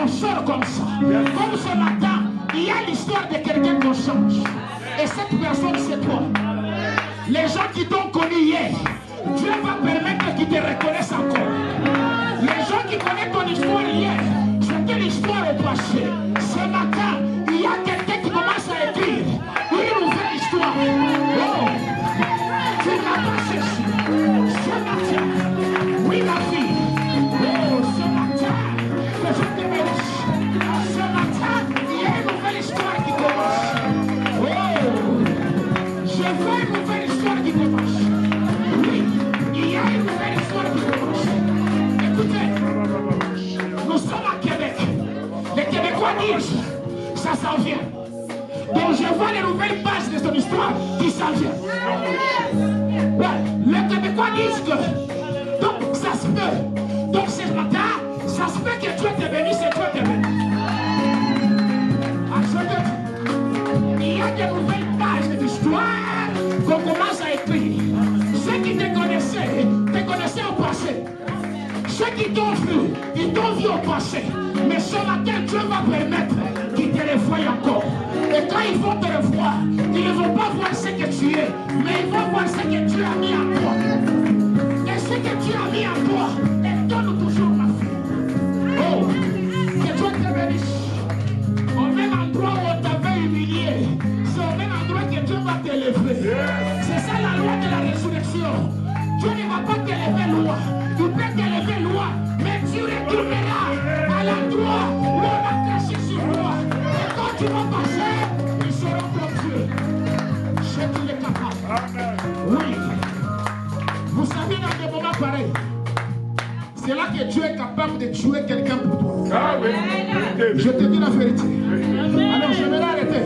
on sort comme ça. Comme ce matin, il y a l'histoire de quelqu'un qu'on change. Et cette personne, c'est toi. Les gens qui t'ont connu hier, Dieu va permettre qu'ils te reconnaissent encore. Les gens qui connaissent ton histoire hier, c'était l'histoire au passé. Ce matin, il y a quelqu'un qui commence à écrire une nouvelle histoire. Oh, tu n'as pas cherché. Ce matin, oui ma fille. Oh, ce matin, que je te bénisse. Ce matin, il y a une nouvelle histoire qui commence. Oh, je veux une nouvelle histoire qui commence. Oui, il y a une nouvelle histoire qui commence. Écoutez, nous sommes à Québec. Les Québécois disent, ça s'en vient. Donc je vois les nouvelles pages de son histoire qui s'en viennent. Ouais, les Québécois disent que, donc ça se peut. Donc ce matin, ça se peut que Dieu te bénisse et Dieu te bénisse. Il y a des nouvelles pages de l'histoire qu'on commence à écrire. Ceux qui te connaissaient au passé. Ceux qui t'ont vu, ils t'ont vu au passé. Mais ce matin, Dieu va permettre qu'ils te revoient encore. Et quand ils vont te revoir, ils ne vont pas voir ce que tu es, mais ils vont voir ce que Dieu a mis en toi. Et ce que Dieu a mis en toi, donne toujours ma fille. Oh, que Dieu te bénisse. Au même endroit où on t'avait humilié, c'est au même endroit que Dieu va t'élever. C'est ça la loi de la résurrection. Dieu ne va pas t'élever loin. Il peut t'élever loin, mais tu retourneras à l'endroit où on a caché sur toi. Et quand tu vas passer, ils seront comme Dieu. C'est qu'il est capable. Oui. Vous savez, dans des moments pareils, c'est là que Dieu est capable de tuer quelqu'un pour toi. Je te dis la vérité. Alors je vais l'arrêter.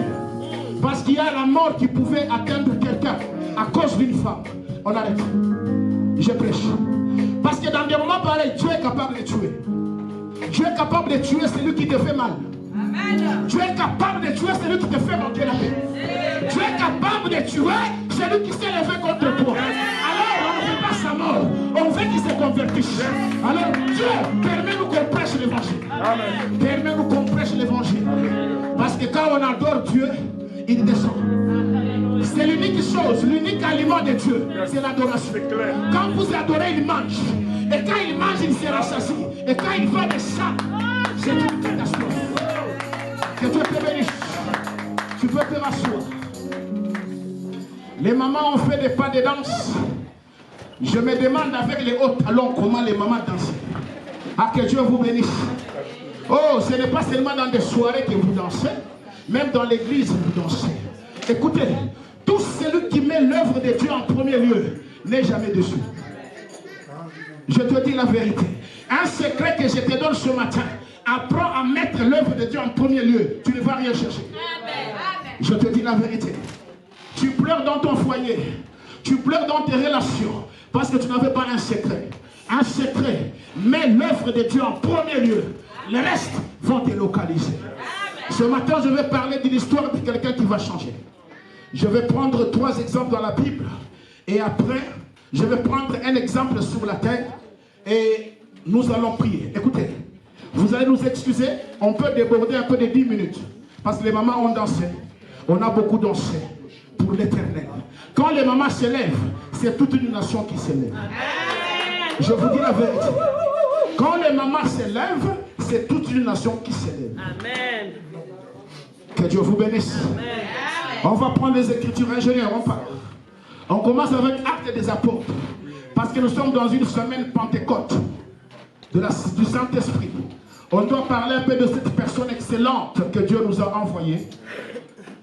Parce qu'il y a la mort qui pouvait atteindre quelqu'un à cause d'une femme. On arrête. Je prêche. Parce que dans des moments pareils, Dieu est capable de tuer. Dieu est capable de tuer celui qui te fait mal. Amen. Dieu est capable de tuer celui qui te fait manquer la paix. Dieu est capable de tuer celui qui s'est levé contre toi. Alors on ne veut pas sa mort. On veut qu'il se convertisse. Alors Dieu, permet-nous qu'on prêche l'évangile. Permet-nous qu'on prêche l'évangile. Parce que quand on adore Dieu, il descend. C'est l'unique chose, l'unique aliment de Dieu, c'est l'adoration. Quand vous adorez, il mange. Et quand il mange, il se rassasie. Et quand il va de ça, c'est une catastrophe. Que Dieu te bénisse. Tu peux te rasseoir. Les mamans ont fait des pas de danse. Je me demande avec les hauts talons comment les mamans dansent. Ah, que Dieu vous bénisse. Oh, ce n'est pas seulement dans des soirées que vous dansez, même dans l'église vous dansez. Écoutez, tout celui qui met l'œuvre de Dieu en premier lieu n'est jamais déçu. Je te dis la vérité. Un secret que je te donne ce matin, apprends à mettre l'œuvre de Dieu en premier lieu. Tu ne vas rien chercher. Je te dis la vérité. Tu pleures dans ton foyer. Tu pleures dans tes relations parce que tu n'avais pas un secret. Un secret. Mets l'œuvre de Dieu en premier lieu. Les restes vont te localiser. Ce matin, je vais parler d'une histoire de quelqu'un qui va changer. Je vais prendre 3 exemples dans la Bible. Et après, je vais prendre un exemple sur la terre. Et nous allons prier. Écoutez, vous allez nous excuser. On peut déborder un peu de 10 minutes. Parce que les mamans ont dansé. On a beaucoup dansé pour l'éternel. Quand les mamans se lèvent, c'est toute une nation qui se lève. Je vous dis la vérité. Quand les mamans se lèvent, c'est toute une nation qui se lève. Amen. Que Dieu vous bénisse. Amen. On va prendre les Écritures, ingénieurs, on part. On commence avec Actes des Apôtres. Parce que nous sommes dans une semaine Pentecôte du Saint-Esprit. On doit parler un peu de cette personne excellente que Dieu nous a envoyée.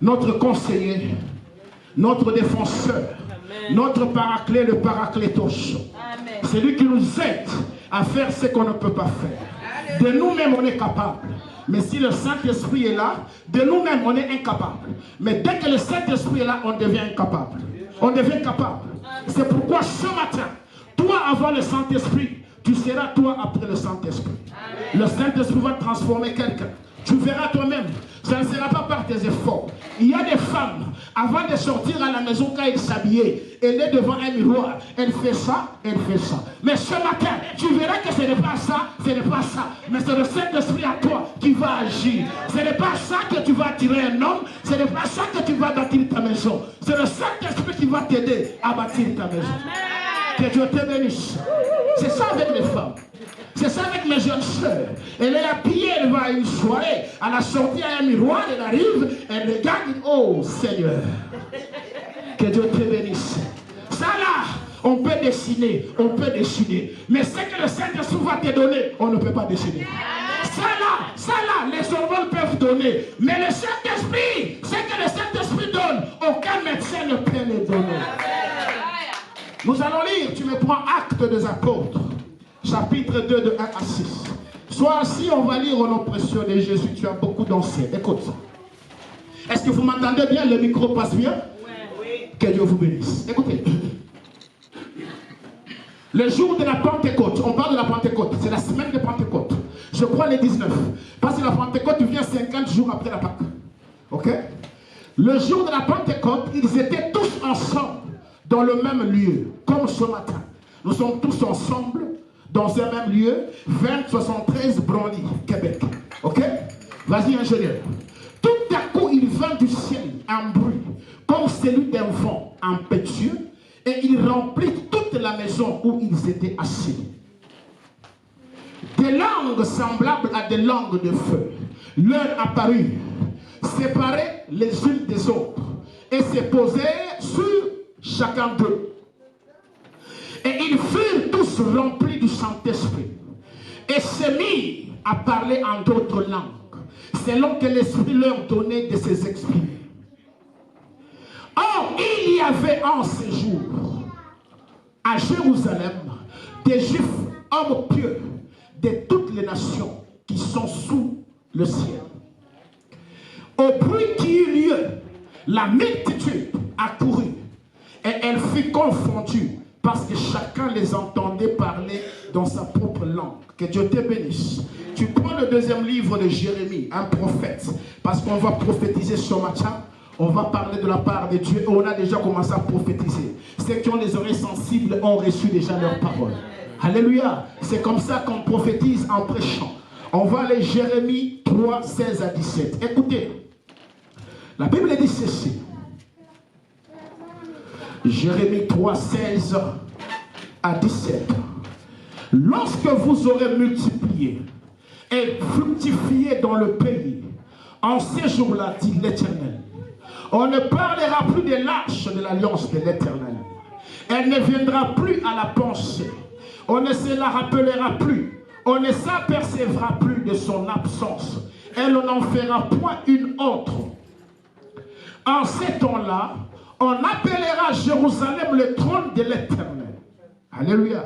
Notre conseiller, notre défenseur, amen, notre paraclet, le paraclétos. C'est lui qui nous aide à faire ce qu'on ne peut pas faire. De nous-mêmes, on est capable. Mais si le Saint-Esprit est là, de nous-mêmes, on est incapable. Mais dès que le Saint-Esprit est là, on devient incapable. On devient capable. C'est pourquoi ce matin, toi avant le Saint-Esprit, tu seras toi après le Saint-Esprit. Le Saint-Esprit va transformer quelqu'un. Tu verras toi-même. Ça ne sera pas par tes efforts. Il y a des femmes, avant de sortir à la maison, quand elles s'habillaient, elle est devant un miroir. Elle fait ça, elle fait ça. Mais ce matin, tu verras que ce n'est pas ça, ce n'est pas ça. Mais c'est le Saint-Esprit à toi qui vas agir. Ce n'est pas ça que tu vas attirer un homme. Ce n'est pas ça que tu vas bâtir ta maison. C'est le Saint-Esprit qui va t'aider à bâtir ta maison. Que Dieu te bénisse. C'est ça avec les femmes. C'est ça avec mes jeunes soeurs. Elle est habillée, elle va à une soirée. À la sortie, à un miroir, elle arrive, elle regarde, et dit, oh Seigneur, que Dieu te bénisse. Ça là, on peut dessiner, mais ce que le Saint-Esprit va te donner, on ne peut pas dessiner. Ça là, les hormones peuvent donner, mais le Saint-Esprit, ce que le Saint-Esprit donne, aucun médecin ne peut le donner. Nous allons lire, tu me prends Actes des Apôtres, chapitre 2 de 1 à 6. Sois assis, on va lire au nom précieux de Jésus, tu as beaucoup dansé. Écoute. Est-ce que vous m'entendez bien? Le micro passe bien? Oui. Que Dieu vous bénisse. Écoutez. Le jour de la Pentecôte, on parle de la Pentecôte, c'est la semaine de Pentecôte. Je crois les 19. Parce que la Pentecôte vient 50 jours après la Pâque. Ok? Le jour de la Pentecôte, ils étaient tous ensemble dans le même lieu, comme ce matin. Nous sommes tous ensemble dans un même lieu, 2073 Branly, Québec. Ok? Vas-y, ingénieur. Tout à coup, il vint du ciel un bruit, comme celui d'un vent impétueux, et il remplit toute la maison où ils étaient assis. Des langues semblables à des langues de feu leur apparurent, séparées les unes des autres, et se posèrent sur chacun d'eux. Et ils furent tous remplis du Saint-Esprit, et se mirent à parler en d'autres langues, selon que l'Esprit leur donnait de ces exprimer. Or, il y avait en ces jours, à Jérusalem, des Juifs, hommes pieux, de toutes les nations qui sont sous le ciel. Au bruit qui eut lieu, la multitude accourut, et elle fut confondue, parce que chacun les entendait parler dans sa propre langue. Que Dieu te bénisse. Tu prends le deuxième livre de Jérémie, un prophète, parce qu'on va prophétiser ce matin. On va parler de la part de Dieu et on a déjà commencé à prophétiser. Ceux qui ont les oreilles sensibles ont reçu déjà leur parole. Alléluia. C'est comme ça qu'on prophétise en prêchant. On va aller Jérémie 3, 16 à 17. Écoutez. La Bible dit ceci. Jérémie 3, 16 à 17. Lorsque vous aurez multiplié et fructifié dans le pays, en ces jours-là, dit l'Éternel, on ne parlera plus des lâches de l'alliance de l'Éternel. Elle ne viendra plus à la pensée. On ne se la rappellera plus. On ne s'apercevra plus de son absence. Elle n'en fera point une autre. En ces temps-là, on appellera Jérusalem le trône de l'Éternel. Alléluia.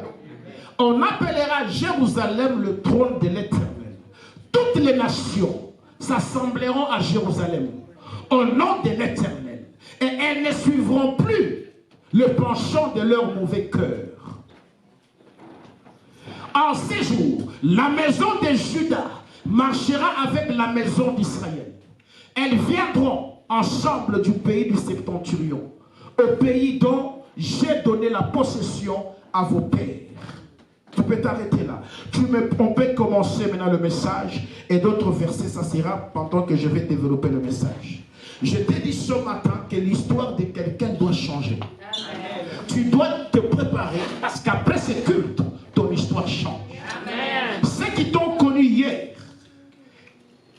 On appellera Jérusalem le trône de l'Éternel. Toutes les nations s'assembleront à Jérusalem au nom de l'Éternel. Et elles ne suivront plus le penchant de leur mauvais cœur. En ces jours, la maison de Juda marchera avec la maison d'Israël. Elles viendront ensemble du pays du Septentrion, au pays dont j'ai donné la possession à vos pères. Tu peux t'arrêter là. On peut commencer maintenant le message et d'autres versets, ça sera pendant que je vais développer le message. Je t'ai dit ce matin que l'histoire de quelqu'un doit changer. Amen. Tu dois te préparer parce qu'après ce culte, ton histoire change. Amen. Ceux qui t'ont connu hier,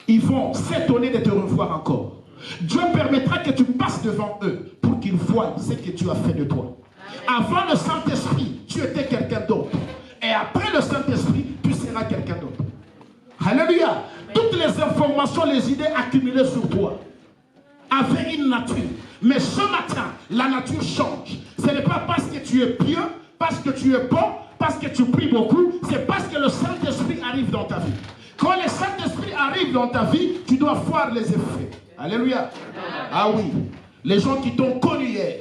ils vont s'étonner de te revoir encore. Dieu permettra que tu passes devant eux pour qu'ils voient ce que tu as fait de toi. Amen. Avant le Saint-Esprit, tu étais quelqu'un d'autre. Et après le Saint-Esprit, tu seras quelqu'un d'autre. Alléluia. Amen. Toutes les informations, les idées accumulées sur toi avaient une nature. Mais ce matin, la nature change. Ce n'est pas parce que tu es pieux, parce que tu es bon, parce que tu pries beaucoup. C'est parce que le Saint-Esprit arrive dans ta vie. Quand le Saint-Esprit arrive dans ta vie, tu dois voir les effets. Alléluia. Ah oui. Les gens qui t'ont connu hier,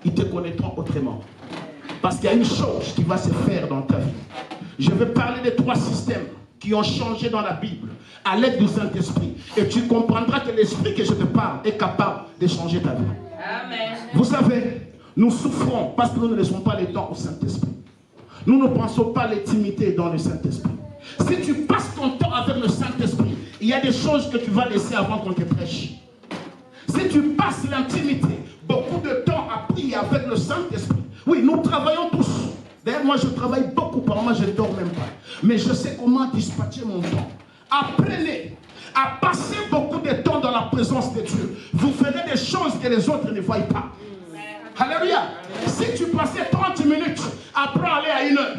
ils te connaîtront autrement. Parce qu'il y a une chose qui va se faire dans ta vie. Je vais parler de 3 systèmes qui ont changé dans la Bible à l'aide du Saint-Esprit. Et tu comprendras que l'esprit que je te parle est capable de changer ta vie. Amen. Vous savez, nous souffrons parce que nous ne laissons pas les temps au Saint-Esprit. Nous ne pensons pas l'intimité dans le Saint-Esprit. Si tu passes ton temps avec le Saint-Esprit, il il y a des choses que tu vas laisser avant qu'on te prêche. Si tu passes l'intimité, beaucoup de temps à prier avec le Saint-Esprit. Oui, nous travaillons tous. D'ailleurs, moi, je travaille beaucoup par moi, je ne dors même pas. Mais je sais comment dispatcher mon temps. Apprenez à passer beaucoup de temps dans la présence de Dieu. Vous ferez des choses que les autres ne voient pas. Alléluia. Si tu passais 30 minutes, apprends à aller à 1 heure.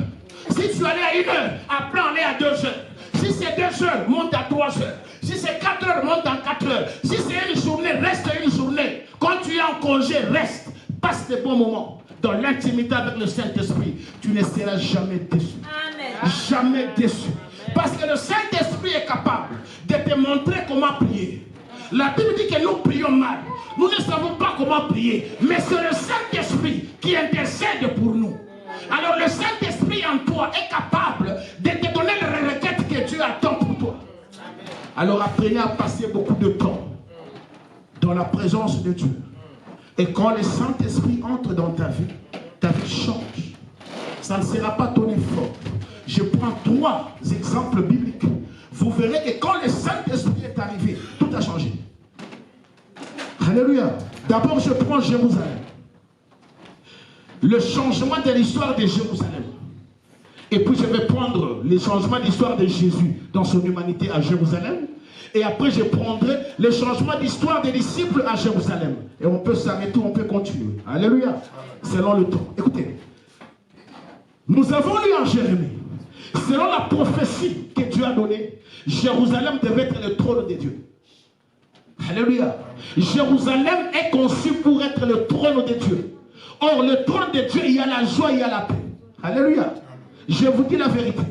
Si tu allais à 1 heure, apprends à aller à 2 heures. Si c'est 2 heures, monte à 3 heures. Si c'est 4 heures, monte à 4 heures. Si c'est une journée, reste une journée. Quand tu es en congé, reste. Passe des bons moments. Dans l'intimité avec le Saint-Esprit, tu ne seras jamais déçu. Amen. Jamais déçu. Parce que le Saint-Esprit est capable de te montrer comment prier. La Bible dit que nous prions mal. Nous ne savons pas comment prier. Mais c'est le Saint-Esprit qui intercède pour nous. Alors le Saint-Esprit en toi est capable de te donner les requêtes que Dieu attend pour toi. Alors apprenez à passer beaucoup de temps dans la présence de Dieu. Et quand le Saint-Esprit entre dans ta vie change. Ça ne sera pas ton effort. Je prends 3 exemples bibliques. Vous verrez que quand le Saint-Esprit est arrivé, tout a changé. Alléluia. D'abord, je prends Jérusalem. Le changement de l'histoire de Jérusalem. Et puis, je vais prendre le changement de l'histoire de Jésus dans son humanité à Jérusalem. Et après, je prendrai le changement d'histoire des disciples à Jérusalem. Et on peut s'arrêter, on peut continuer. Alléluia. Selon le temps. Écoutez. Nous avons lu en Jérémie. Selon la prophétie que Dieu a donnée, Jérusalem devait être le trône de Dieu. Alléluia. Jérusalem est conçu pour être le trône de Dieu. Or, le trône de Dieu, il y a la joie, il y a la paix. Alléluia. Je vous dis la vérité.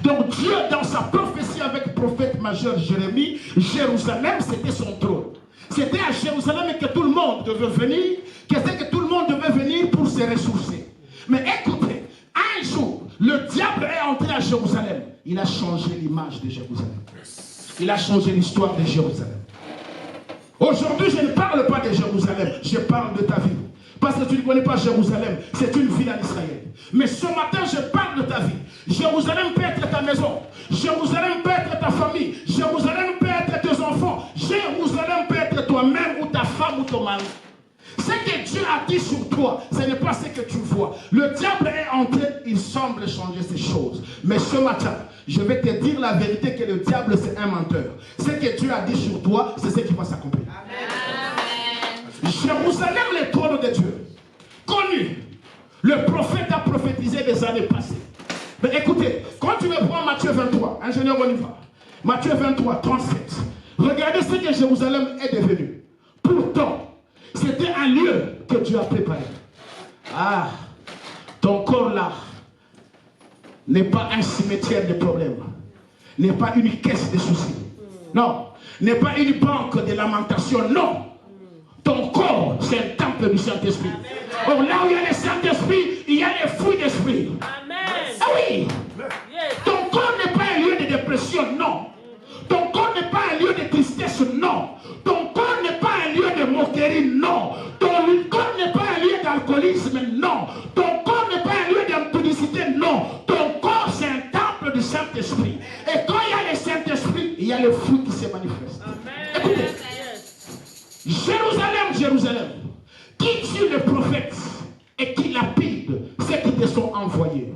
Donc Dieu, dans sa prophétie avec le prophète majeur Jérémie, Jérusalem, c'était son trône. C'était à Jérusalem que tout le monde devait venir, que tout le monde devait venir pour se ressourcer. Mais écoutez, un jour, le diable est entré à Jérusalem. Il a changé l'image de Jérusalem. Il a changé l'histoire de Jérusalem. Aujourd'hui, je ne parle pas de Jérusalem, je parle de ta vie. Parce que tu ne connais pas Jérusalem, c'est une ville en Israël. Mais ce matin, je parle de ta vie. Jérusalem peut être ta maison. Jérusalem peut être ta famille. Jérusalem peut être tes enfants. Jérusalem peut être toi-même ou ta femme ou ton mari. Ce que Dieu a dit sur toi, ce n'est pas ce que tu vois. Le diable est entré, il semble changer ces choses. Mais ce matin, je vais te dire la vérité que le diable c'est un menteur. Ce que Dieu a dit sur toi, c'est ce qui va s'accomplir. Jérusalem, le trône de Dieu, connu. Le prophète a prophétisé des années passées. Mais écoutez, quand tu me prends Matthieu 23, ingénieur, on y va. Matthieu 23, 37. Regardez ce que Jérusalem est devenu. Pourtant, c'était un lieu que Dieu a préparé. Ah, ton corps là n'est pas un cimetière de problèmes. N'est pas une caisse de soucis. Non. N'est pas une banque de lamentation. Non. Ton corps, c'est un temple du Saint-Esprit. Or, là où il y a le Saint-Esprit, il y a les fruits d'esprit. Ah oui. Ton corps n'est pas un lieu de dépression, non. Ton corps n'est pas un lieu de tristesse, non. Ton corps n'est pas un lieu de moquerie, non. Ton corps n'est pas un lieu d'alcoolisme, non. Ton corps n'est pas un lieu d'impudicité, non. Ton corps, c'est un temple du Saint-Esprit. Et quand il y a le Saint-Esprit, il y a le fruit qui se manifeste. Écoutez. Jérusalem, Jérusalem, qui tue les prophètes et qui lapide ceux qui te sont envoyés.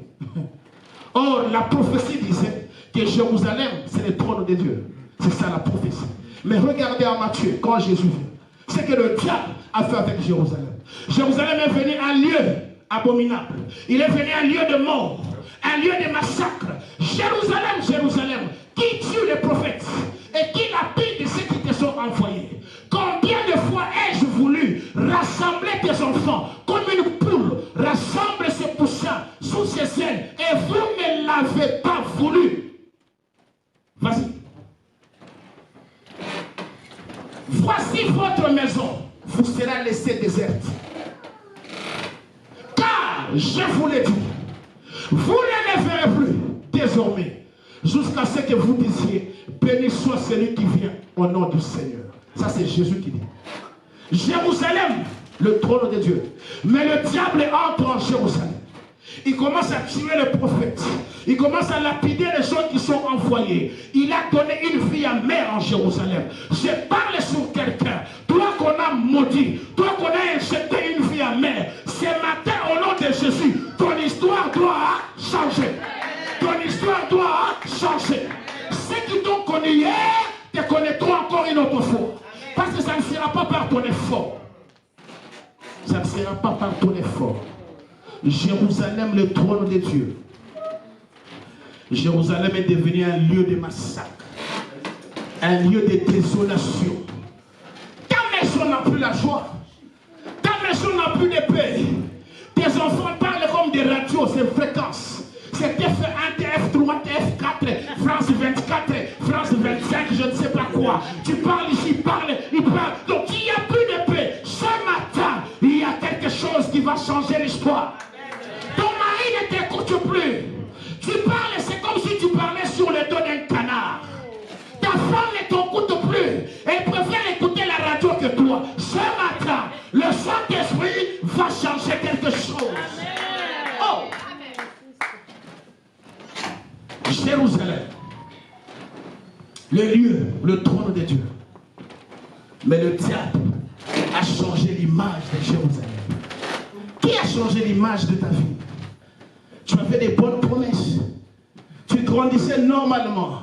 Or, la prophétie disait que Jérusalem, c'est le trône de Dieu. C'est ça la prophétie. Mais regardez en Matthieu, quand Jésus vient, c'est que le diable a fait avec Jérusalem. Jérusalem est venu un lieu abominable. Il est venu un lieu de mort, un lieu de massacre. Jérusalem, Jérusalem, qui tue les prophètes et qui lapide ceux qui te sont envoyés. Combien de fois ai-je voulu rassembler tes enfants comme une poule rassemble ses poussins sous ses ailes et vous ne l'avez pas voulu. Vas-y. Voici votre maison vous sera laissée déserte. Car je vous l'ai dit, vous ne les verrez plus désormais jusqu'à ce que vous disiez béni soit celui qui vient au nom du Seigneur. Ça, c'est Jésus qui dit. Jérusalem, le trône de Dieu. Mais le diable entre en Jérusalem. Il commence à tuer les prophètes. Il commence à lapider les gens qui sont envoyés. Il a donné une fille à mère en Jérusalem. Je parle sur quelqu'un. Toi qu'on a maudit, toi qu'on a injecté une fille à mère, ce matin au nom de Jésus, ton histoire doit changer. Ton histoire doit changer. Ceux qui t'ont connu hier te connaîtront encore une autre fois. Parce que ça ne sera pas par ton effort. Ça ne sera pas par ton effort. Jérusalem, le trône de Dieu. Jérusalem est devenu un lieu de massacre, un lieu de désolation. Ta maison n'a plus la joie. Ta maison n'a plus de paix. Tes enfants parlent comme des radios, c'est fréquences. C'est TF1, TF3, TF4, France 24, France 25, je ne sais pas quoi. Tu parles ici, il parle. Donc il n'y a plus de paix. Ce matin, il y a quelque chose qui va changer l'histoire. Ton mari ne t'écoute plus. Tu parles, c'est comme si tu parlais sur le dos d'un canard. Ta femme ne t'écoute plus. Elle préfère écouter la radio que toi. Ce matin, le Saint-Esprit va changer quelque chose. Oh! Jérusalem, le lieu, le trône de Dieu. Mais le diable a changé l'image de Jérusalem. Qui a changé l'image de ta vie? Tu as fait des bonnes promesses. Tu grandissais normalement.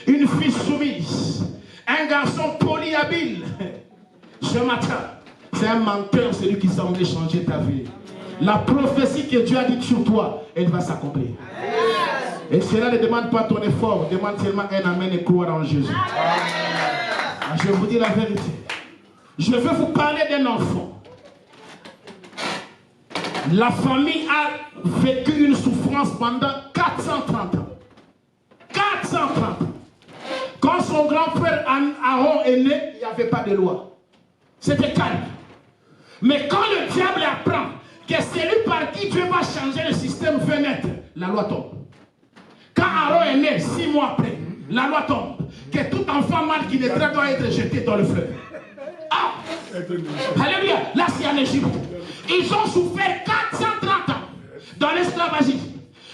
Une fille soumise. Un garçon poli habile. Ce matin, c'est un menteur, celui qui semblait changer ta vie. La prophétie que Dieu a dite sur toi, elle va s'accomplir. Et cela ne demande pas ton effort, demande seulement un amen et croire en Jésus. Je vous dis la vérité. Je veux vous parler d'un enfant. La famille a vécu une souffrance pendant 430 ans. 430 ans. Quand son grand frère Aaron est né, il n'y avait pas de loi. C'était calme. Mais quand le diable apprend que celui par qui Dieu va changer le système veut naître, la loi tombe. Quand Aaron est né, 6 mois après, la loi tombe. Que tout enfant mal qui naîtra doit être jeté dans le fleuve. Ah! Alléluia! Là, c'est en Égypte. Ils ont souffert 430 ans dans l'esclavagisme.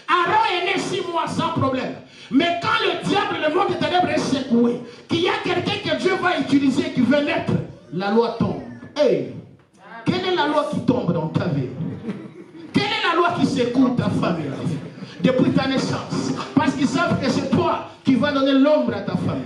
Aaron est né 6 mois sans problème. Mais quand le diable, le monde des ténèbres est secoué, qu'il y a quelqu'un que Dieu va utiliser qui veut naître, la loi tombe. Hey! Quelle est la loi qui tombe dans ta vie? Quelle est la loi qui secoue ta famille depuis ta naissance? Parce qu'ils savent que c'est toi qui vas donner l'ombre à ta famille.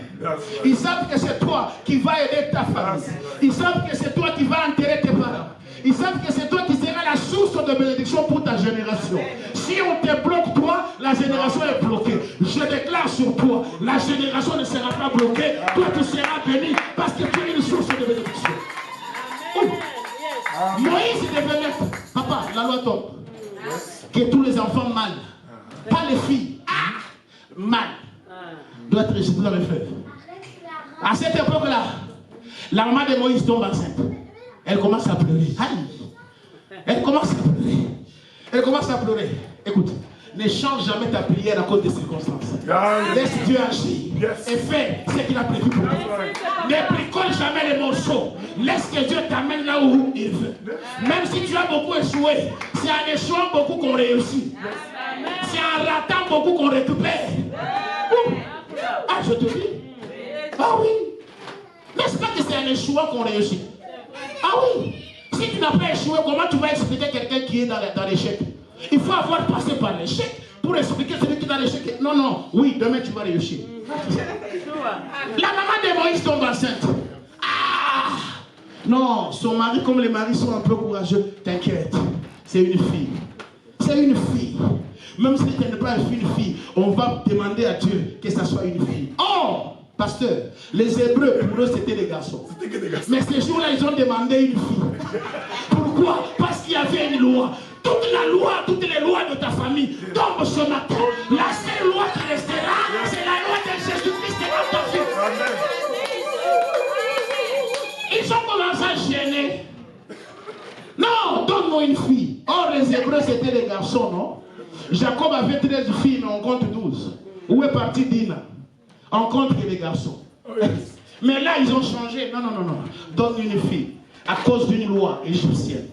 Ils savent que c'est toi qui vas aider ta famille. Ils savent que c'est toi qui vas enterrer tes parents. Ils savent que c'est toi qui seras la source de bénédiction pour ta génération. Si on te bloque toi, la génération est bloquée. Je déclare sur toi, la génération ne sera pas bloquée. Toi tu seras béni parce que tu es une source de bénédiction. Moïse devait naître. Papa, la loi tombe. Que tous les enfants mâles, pas les filles, mâles, doivent être jetés dans le fleuve. À cette époque-là, la maman de Moïse tombe enceinte. Elle commence à pleurer. Aïe. Elle commence à pleurer. Elle commence à pleurer. Écoute, ne change jamais ta prière à cause des circonstances. Laisse Dieu agir et fais ce qu'il a prévu pour toi. Ne bricole jamais les morceaux. Laisse que Dieu t'amène là où il veut. Même si tu as beaucoup échoué, c'est en échouant beaucoup qu'on réussit. C'est en ratant beaucoup qu'on récupère. Ah, je te dis. Ah oui. N'est-ce pas que c'est en échouant qu'on réussit? Ah oui. Si tu n'as pas échoué, comment tu vas expliquer quelqu'un qui est dans l'échec? Il faut avoir passé par l'échec pour expliquer celui qui est dans l'échec. Non, non, oui, demain tu vas réussir. La maman de Moïse tombe enceinte. Ah! Non, son mari, comme les maris sont un peu courageux, t'inquiète, c'est une fille. C'est une fille. Même si ce n'est pas une fille, on va demander à Dieu que ça soit une fille. Oh! Pasteur, les Hébreux, pour eux, c'était des garçons. Mais ces jours-là, ils ont demandé une fille. Pourquoi? Parce qu'il y avait une loi. Toute la loi, toutes les lois de ta famille tombent ce matin. La seule loi qui restera, c'est la loi de Jésus-Christ dans ta vie. Ils ont commencé à gêner. Non, donne-moi une fille. Or, les Hébreux, c'était des garçons, non? Jacob avait 13 filles, mais on compte 12. Où est parti Dina? On compte que les garçons. Mais là, ils ont changé. Non, non, non, non. Donne une fille à cause d'une loi égyptienne.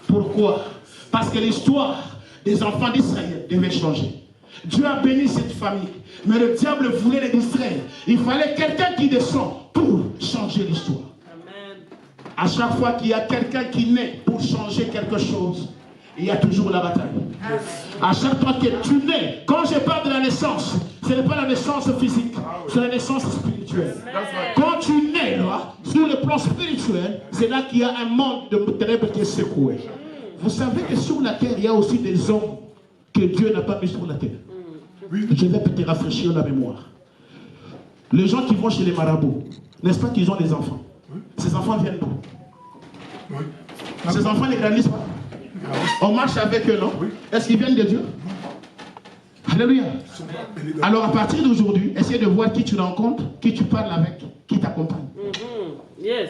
Pourquoi? Parce que l'histoire des enfants d'Israël devaient changer. Dieu a béni cette famille, mais le diable voulait les distraire. Il fallait quelqu'un qui descend pour changer l'histoire. À chaque fois qu'il y a quelqu'un qui naît pour changer quelque chose, il y a toujours la bataille. À chaque fois que tu nais, quand je parle de la naissance, ce n'est pas la naissance physique, c'est la naissance spirituelle. Quand tu nais là, sur le plan spirituel, c'est là qu'il y a un monde de ténèbres qui est secoué. Vous savez que sur la terre, il y a aussi des hommes que Dieu n'a pas mis sur la terre. Je vais te rafraîchir la mémoire. Les gens qui vont chez les marabouts, n'est-ce pas qu'ils ont des enfants? Ces enfants viennent d'où? Ces enfants ne grandissent pas. On marche avec eux, non? Est-ce qu'ils viennent de Dieu? Alléluia. Alors à partir d'aujourd'hui, essaye de voir qui tu rencontres, qui tu parles avec, qui t'accompagne. Yes.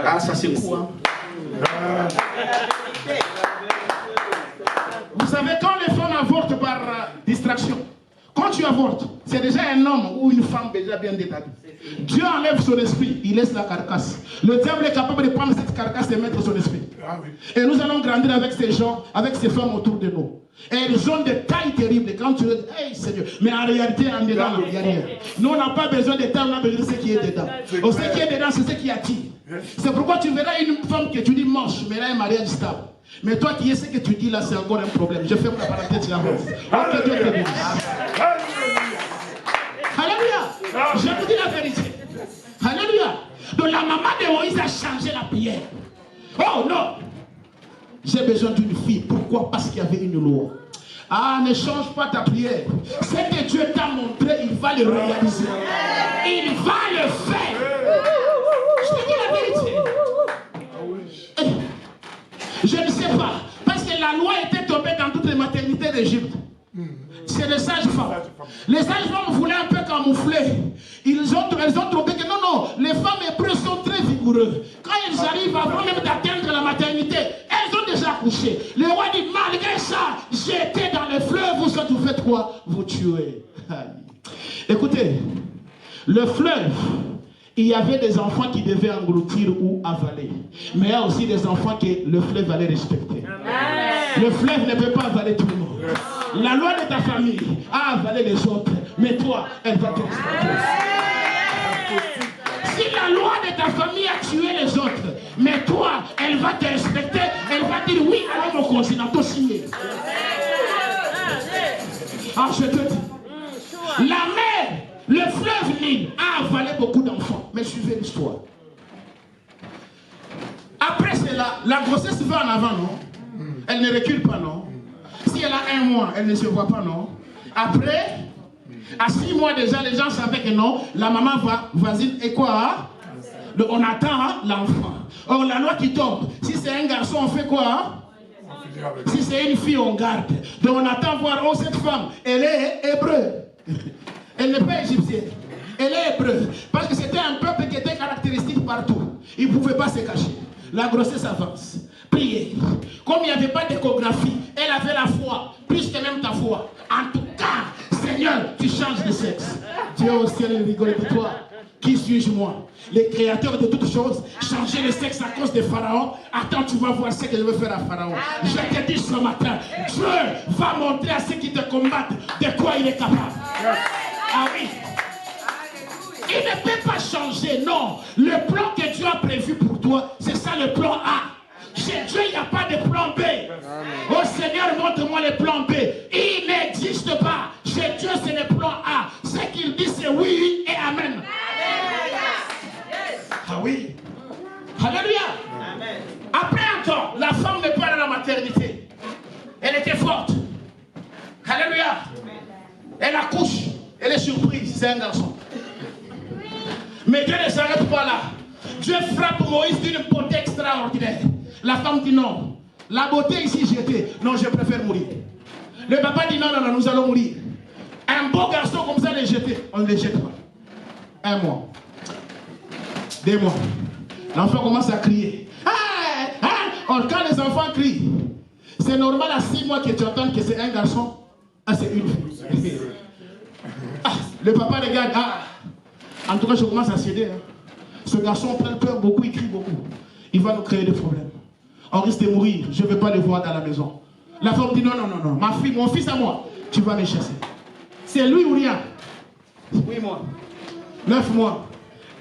Ah, ça c'est cool, hein? Vous savez, quand les femmes avortent par distraction, quand tu avortes, c'est déjà un homme ou une femme déjà bien détaillée. Dieu enlève son esprit, il laisse la carcasse. Le diable est capable de prendre cette carcasse et mettre son esprit. Et nous allons grandir avec ces gens, avec ces femmes autour de nous. Et elles ont des tailles terribles. Quand tu dis, hey Seigneur, mais en réalité, en dedans, il n'y a rien. Nous, on n'a pas besoin de tailles, on a besoin de ce qui est dedans. Ce qui est dedans, c'est ce qui attire. C'est pourquoi tu verras une femme que tu dis moche, mais là, un mariage stable. Mais toi qui es ce que tu dis là, c'est encore un problème. Je ferme la parenthèse là. Ok, Dieu te bénisse. Alléluia. Je vous dis la vérité. Alléluia. Donc la maman de Moïse a changé la prière. Oh non. J'ai besoin d'une fille. Pourquoi? Parce qu'il y avait une loi. Ah, ne change pas ta prière. Ce que Dieu t'a montré, il va le réaliser. Il va le faire. Je te dis la vérité. Je ne sais pas. Parce que la loi était tombée dans toutes les maternités d'Égypte. C'est les sages-femmes. Les sages-femmes voulaient un peu camoufler. Elles ont trouvé que non, les femmes hébreues sont très vigoureuses. Quand elles arrivent avant même d'atteindre la maternité, elles ont déjà accouché. Le roi dit, malgré ça, j'étais dans le fleuve, vous faites quoi? Vous tuez. Écoutez, le fleuve, il y avait des enfants qui devaient engloutir ou avaler. Mais il y a aussi des enfants que le fleuve allait respecter. Le fleuve ne peut pas avaler tout le monde. La loi de ta famille a avalé les autres, mais toi, elle va te respecter. Si la loi de ta famille a tué les autres, mais toi, elle va te respecter, elle va dire oui, alors mon continent, toi signé. Ah, je te dis, la mer, le fleuve Nil a avalé beaucoup d'enfants, mais suivez l'histoire. Après cela, la grossesse va en avant, non? Elle ne recule pas, non? Si elle a 1 mois, elle ne se voit pas, non? Après, à 6 mois déjà, les gens savaient que non, la maman va, vas-y, et quoi? Hein? Donc on attend l'enfant. Or, la loi qui tombe, si c'est un garçon, on fait quoi? Hein? Si c'est une fille, on garde. Donc on attend voir, oh, cette femme, elle est hébreu. Elle n'est pas égyptienne. Elle est hébreu. Parce que c'était un peuple qui était caractéristique partout. Il ne pouvait pas se cacher. La grossesse avance. Priez. Comme il n'y avait pas d'échographie, elle avait la foi, plus que même ta foi. En tout cas, Seigneur, tu changes de sexe. Dieu au ciel, il rigole de toi. Qui suis-je moi? Les créateurs de toutes choses, changer le sexe à cause de Pharaon. Attends, tu vas voir ce que je vais faire à Pharaon. Je te dis ce matin, Dieu va montrer à ceux qui te combattent de quoi il est capable. Ah oui. Il ne peut pas changer, non. Le plan que Dieu a prévu pour toi, c'est ça le plan A. Chez Dieu, il n'y a pas de plan B. Oh Seigneur, montre-moi le plan B. Il n'existe pas. Chez Dieu, c'est le plan A. Ce qu'il dit, c'est oui et amen. Ah oui. Alléluia. Après un temps, la femme n'est pas dans la maternité. Elle était forte. Alléluia. Elle accouche. Elle est surprise. C'est un garçon. Mais Dieu ne s'arrête pas là. Dieu frappe Moïse d'une beauté extraordinaire. La femme dit non. La beauté ici j'étais. Non, je préfère mourir. Le papa dit non, nous allons mourir. Un beau garçon comme ça, les jeter. On ne les jette pas. 1 mois. 2 mois. L'enfant commence à crier. Or, quand les enfants crient, c'est normal à 6 mois que tu entends que c'est un garçon. Ah, c'est une fille. Le papa regarde. En tout cas, je commence à céder. Ce garçon prend peur beaucoup, il crie beaucoup. Il va nous créer des problèmes. On risque de mourir. Je ne vais pas le voir dans la maison. La femme dit non, non, non, non. Ma fille, mon fils à moi, tu vas me chasser. C'est lui ou rien? 8 mois, 9 mois,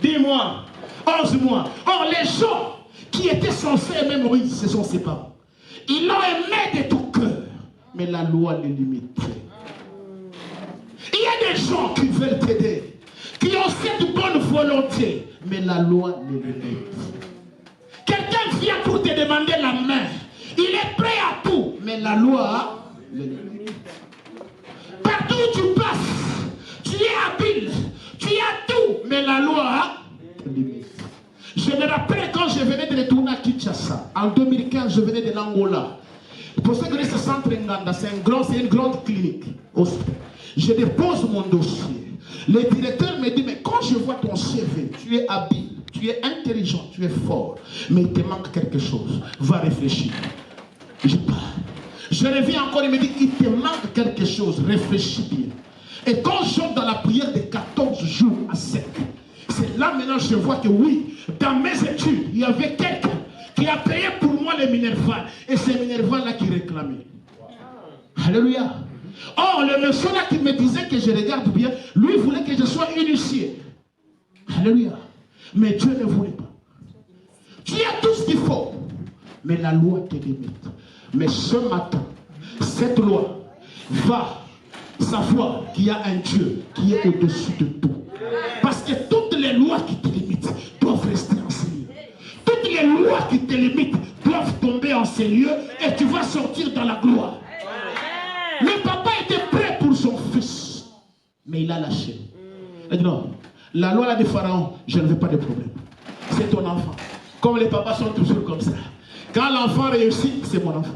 10 mois, 11 mois. Or, les gens qui étaient censés aimer Moïse, ce sont ses parents. Ils l'ont aimé de tout cœur, mais la loi les limitait. Il y a des gens qui veulent t'aider, qui ont cette bonne volonté, mais la loi les limite. Quelqu'un vient pour te demander la main. Il est prêt à tout, mais la loi les limite. Partout où tu passes, tu es habile, tu as tout, mais la loi les limite. Je me rappelle quand je venais de retourner à Kinshasa, en 2015, je venais de l'Angola. Pour ceux qui connaissent ce centre Nganda, c'est une grande clinique. Je dépose mon dossier. Le directeur me dit, mais quand je vois ton CV, tu es habile, tu es intelligent, tu es fort, mais il te manque quelque chose. Va réfléchir. Je pars. Je reviens encore, il me dit, il te manque quelque chose, réfléchis bien. Et quand j'entre dans la prière de 14 jours à sec, c'est là maintenant je vois que oui, dans mes études, il y avait quelqu'un qui a payé pour moi les Minerval. Et c'est Minerval là qui réclamait. Alléluia. Or, le monsieur là qui me disait que je regarde bien, lui voulait que je sois initié. Alléluia. Mais Dieu ne voulait pas. Tu as tout ce qu'il faut, mais la loi te limite. Mais ce matin, cette loi va savoir qu'il y a un Dieu qui est au-dessus de tout. Parce que toutes les lois qui te limitent doivent rester enseignées. Toutes les lois qui te limitent doivent tomber en ces lieux et tu vas sortir dans la gloire. Le papa était prêt pour son fils, mais il a lâché. Il dit non, la loi là de Pharaon, je ne veux pas de problème. C'est ton enfant. Comme les papas sont toujours comme ça. Quand l'enfant réussit, c'est mon enfant.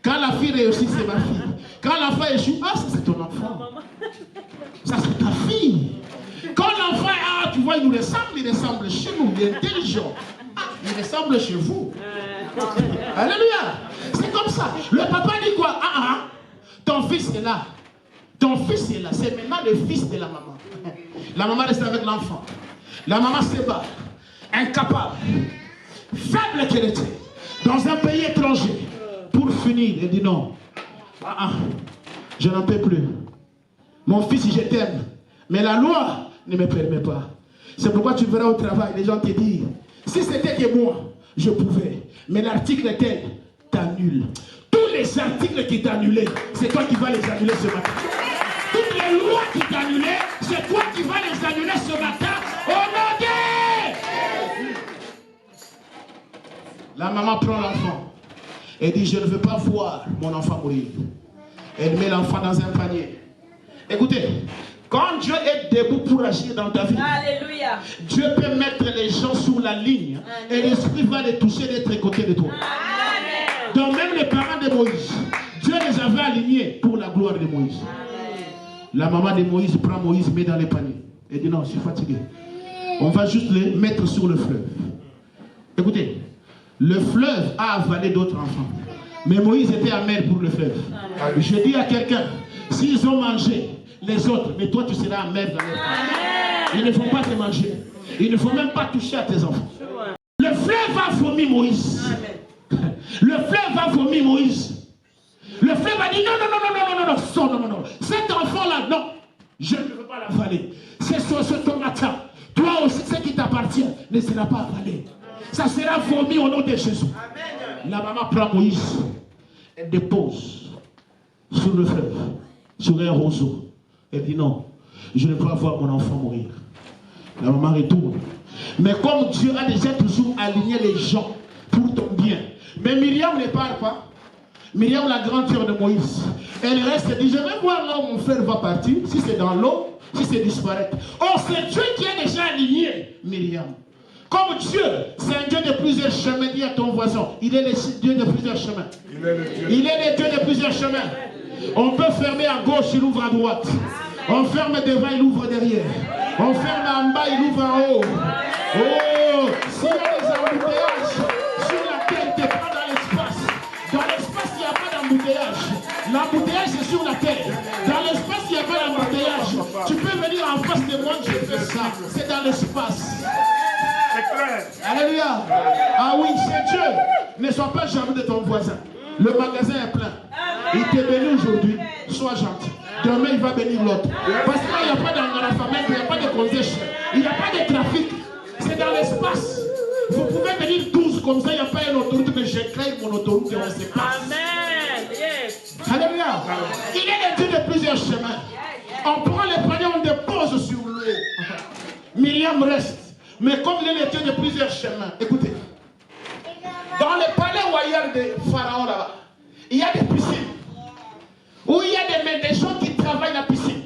Quand la fille réussit, c'est ma fille. Quand l'enfant échoue, ah, ça c'est ton enfant. Ça c'est ta fille. Quand l'enfant, ah, tu vois, il ressemble chez nous, il est intelligent. Ah, il ressemble chez vous. Alléluia. C'est comme ça. Le papa dit quoi? Ton fils est là. Ton fils est là. C'est maintenant le fils de la maman. La maman reste avec l'enfant. La maman se bat. Incapable. Faible qu'elle était. Dans un pays étranger. Pour finir, elle dit non. Je n'en peux plus. Mon fils, je t'aime. Mais la loi ne me permet pas. C'est pourquoi tu verras au travail, les gens te disent, si c'était que moi, je pouvais. Mais l'article tel t'annule. Tous les articles qui t'annulent, c'est toi qui vas les annuler ce matin. Toutes les lois qui t'annulaient, c'est toi qui vas les annuler ce matin. Au nom de Jésus. La maman prend l'enfant. Elle dit, je ne veux pas voir mon enfant mourir. Elle met l'enfant dans un panier. Écoutez, quand Dieu est debout pour agir dans ta vie, alléluia, Dieu peut mettre les gens sur la ligne. Amen. Et l'esprit va les toucher d'être à côté de toi. Amen. Donc même les parents de Moïse, Dieu les avait alignés pour la gloire de Moïse. Amen. La maman de Moïse prend Moïse, met dans les paniers. Elle dit non, je suis fatigué. On va juste les mettre sur le fleuve. Écoutez, le fleuve a avalé d'autres enfants. Mais Moïse était amer pour le fleuve. Amen. Je dis à quelqu'un, s'ils ont mangé les autres, mais toi tu seras amer dans leur part. Ils ne vont pas te manger. Il ne faut même pas toucher à tes enfants. Le fleuve va vomir Moïse. Amen. Le fleuve va vomir Moïse. Le fleuve va dire non, non, non, non, non, non, non, non, non, non. Cet enfant-là, non, je ne veux pas l'avaler. C'est ton matin. Toi aussi, ce qui t'appartient ne sera pas avalé. Ça sera vomi au nom de Jésus. Amen. La maman prend Moïse. Elle dépose sur le fleuve, sur un roseau. Elle dit non, je ne veux pas voir mon enfant mourir. La maman retourne. Mais comme Dieu a déjà toujours aligné les gens pour ton bien. Mais Myriam ne parle pas. Myriam, la grande sœur de Moïse, elle reste et dit, je vais voir là où mon frère va partir, si c'est dans l'eau, si c'est disparaître. Oh, c'est Dieu qui a déjà aligné Myriam. Comme Dieu, c'est un Dieu de plusieurs chemins. Dis à ton voisin, il est le Dieu de plusieurs chemins. Il est le Dieu de plusieurs chemins. On peut fermer à gauche, il ouvre à droite. On ferme devant, il ouvre derrière. On ferme en bas, il ouvre en haut. Oh, s'il y a des embouteillages sur la terre, tu n'es pas dans l'espace. Dans l'espace, il n'y a pas d'embouteillage. L'embouteillage, c'est sur la terre. Dans l'espace, il n'y a pas d'embouteillage. Tu peux venir en face de moi, je fais ça. C'est dans l'espace. Alléluia. Ah oui, c'est Dieu. Ne sois pas jaloux de ton voisin. Le magasin est plein. Il te bénit aujourd'hui, sois gentil. Demain, il va bénir l'autre. Parce qu'il n'y a pas d'engrafamètre, il n'y a pas de congestion, il n'y a pas de trafic. C'est dans l'espace. Vous pouvez venir tous comme ça, il n'y a pas une autoroute, mais je crée mon autoroute et on se passe. Amen. Yes. Alléluia. Il est le Dieu de plusieurs chemins. On prend les paniers, on dépose sur l'eau. Myriam reste. Mais comme il est le Dieu de plusieurs chemins, écoutez. Dans le palais royal de Pharaon là-bas, il y a des piscines. Où il y a des gens qui travaillent la piscine.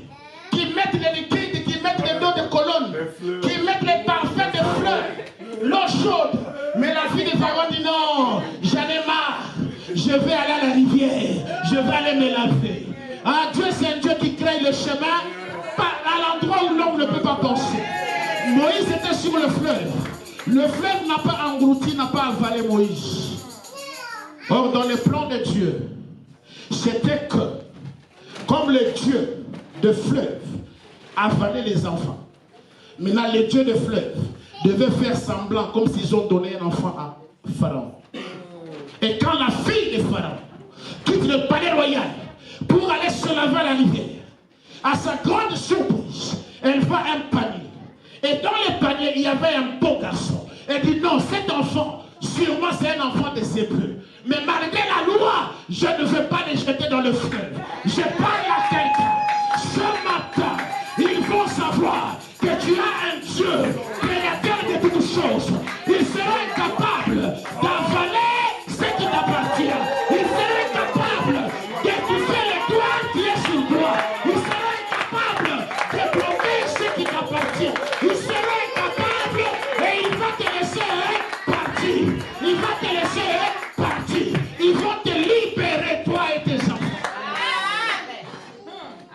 Qui mettent les liquides, qui mettent les dos de colonne. Qui mettent les parfums de fleurs. L'eau chaude. Mais la fille de Pharaon dit non, j'en ai marre. Je vais aller à la rivière. Je vais aller me laver. Ah, Dieu, c'est un Dieu qui crée le chemin à l'endroit où l'homme ne peut pas penser. Moïse était sur le fleuve. Le fleuve n'a pas englouti, n'a pas avalé Moïse. Or, dans le plan de Dieu, c'était que, comme le Dieu de fleuve avalait les enfants, maintenant le Dieu de fleuve devait faire semblant comme s'ils ont donné un enfant à Pharaon. Et quand la fille de Pharaon quitte le palais royal pour aller se laver à la rivière, à sa grande surprise, elle voit un panier. Et dans le panier, il y avait un beau garçon. Elle dit non, cet enfant, sûrement c'est un enfant des Hébreux. Mais malgré la loi, je ne veux pas les jeter dans le fleuve. Je parle à quelqu'un. Ce matin, ils vont savoir que tu as un Dieu, créateur de toutes choses. Il sera incapable d'avaler ce qui t'appartient. Il sera incapable d'étouffer les doigts qui est sur toi. Il sera incapable de bloquer ce qui t'appartient. Il sera incapable et il va te laisser partir. Il va te laisser partir. Ils vont te libérer, toi et tes enfants.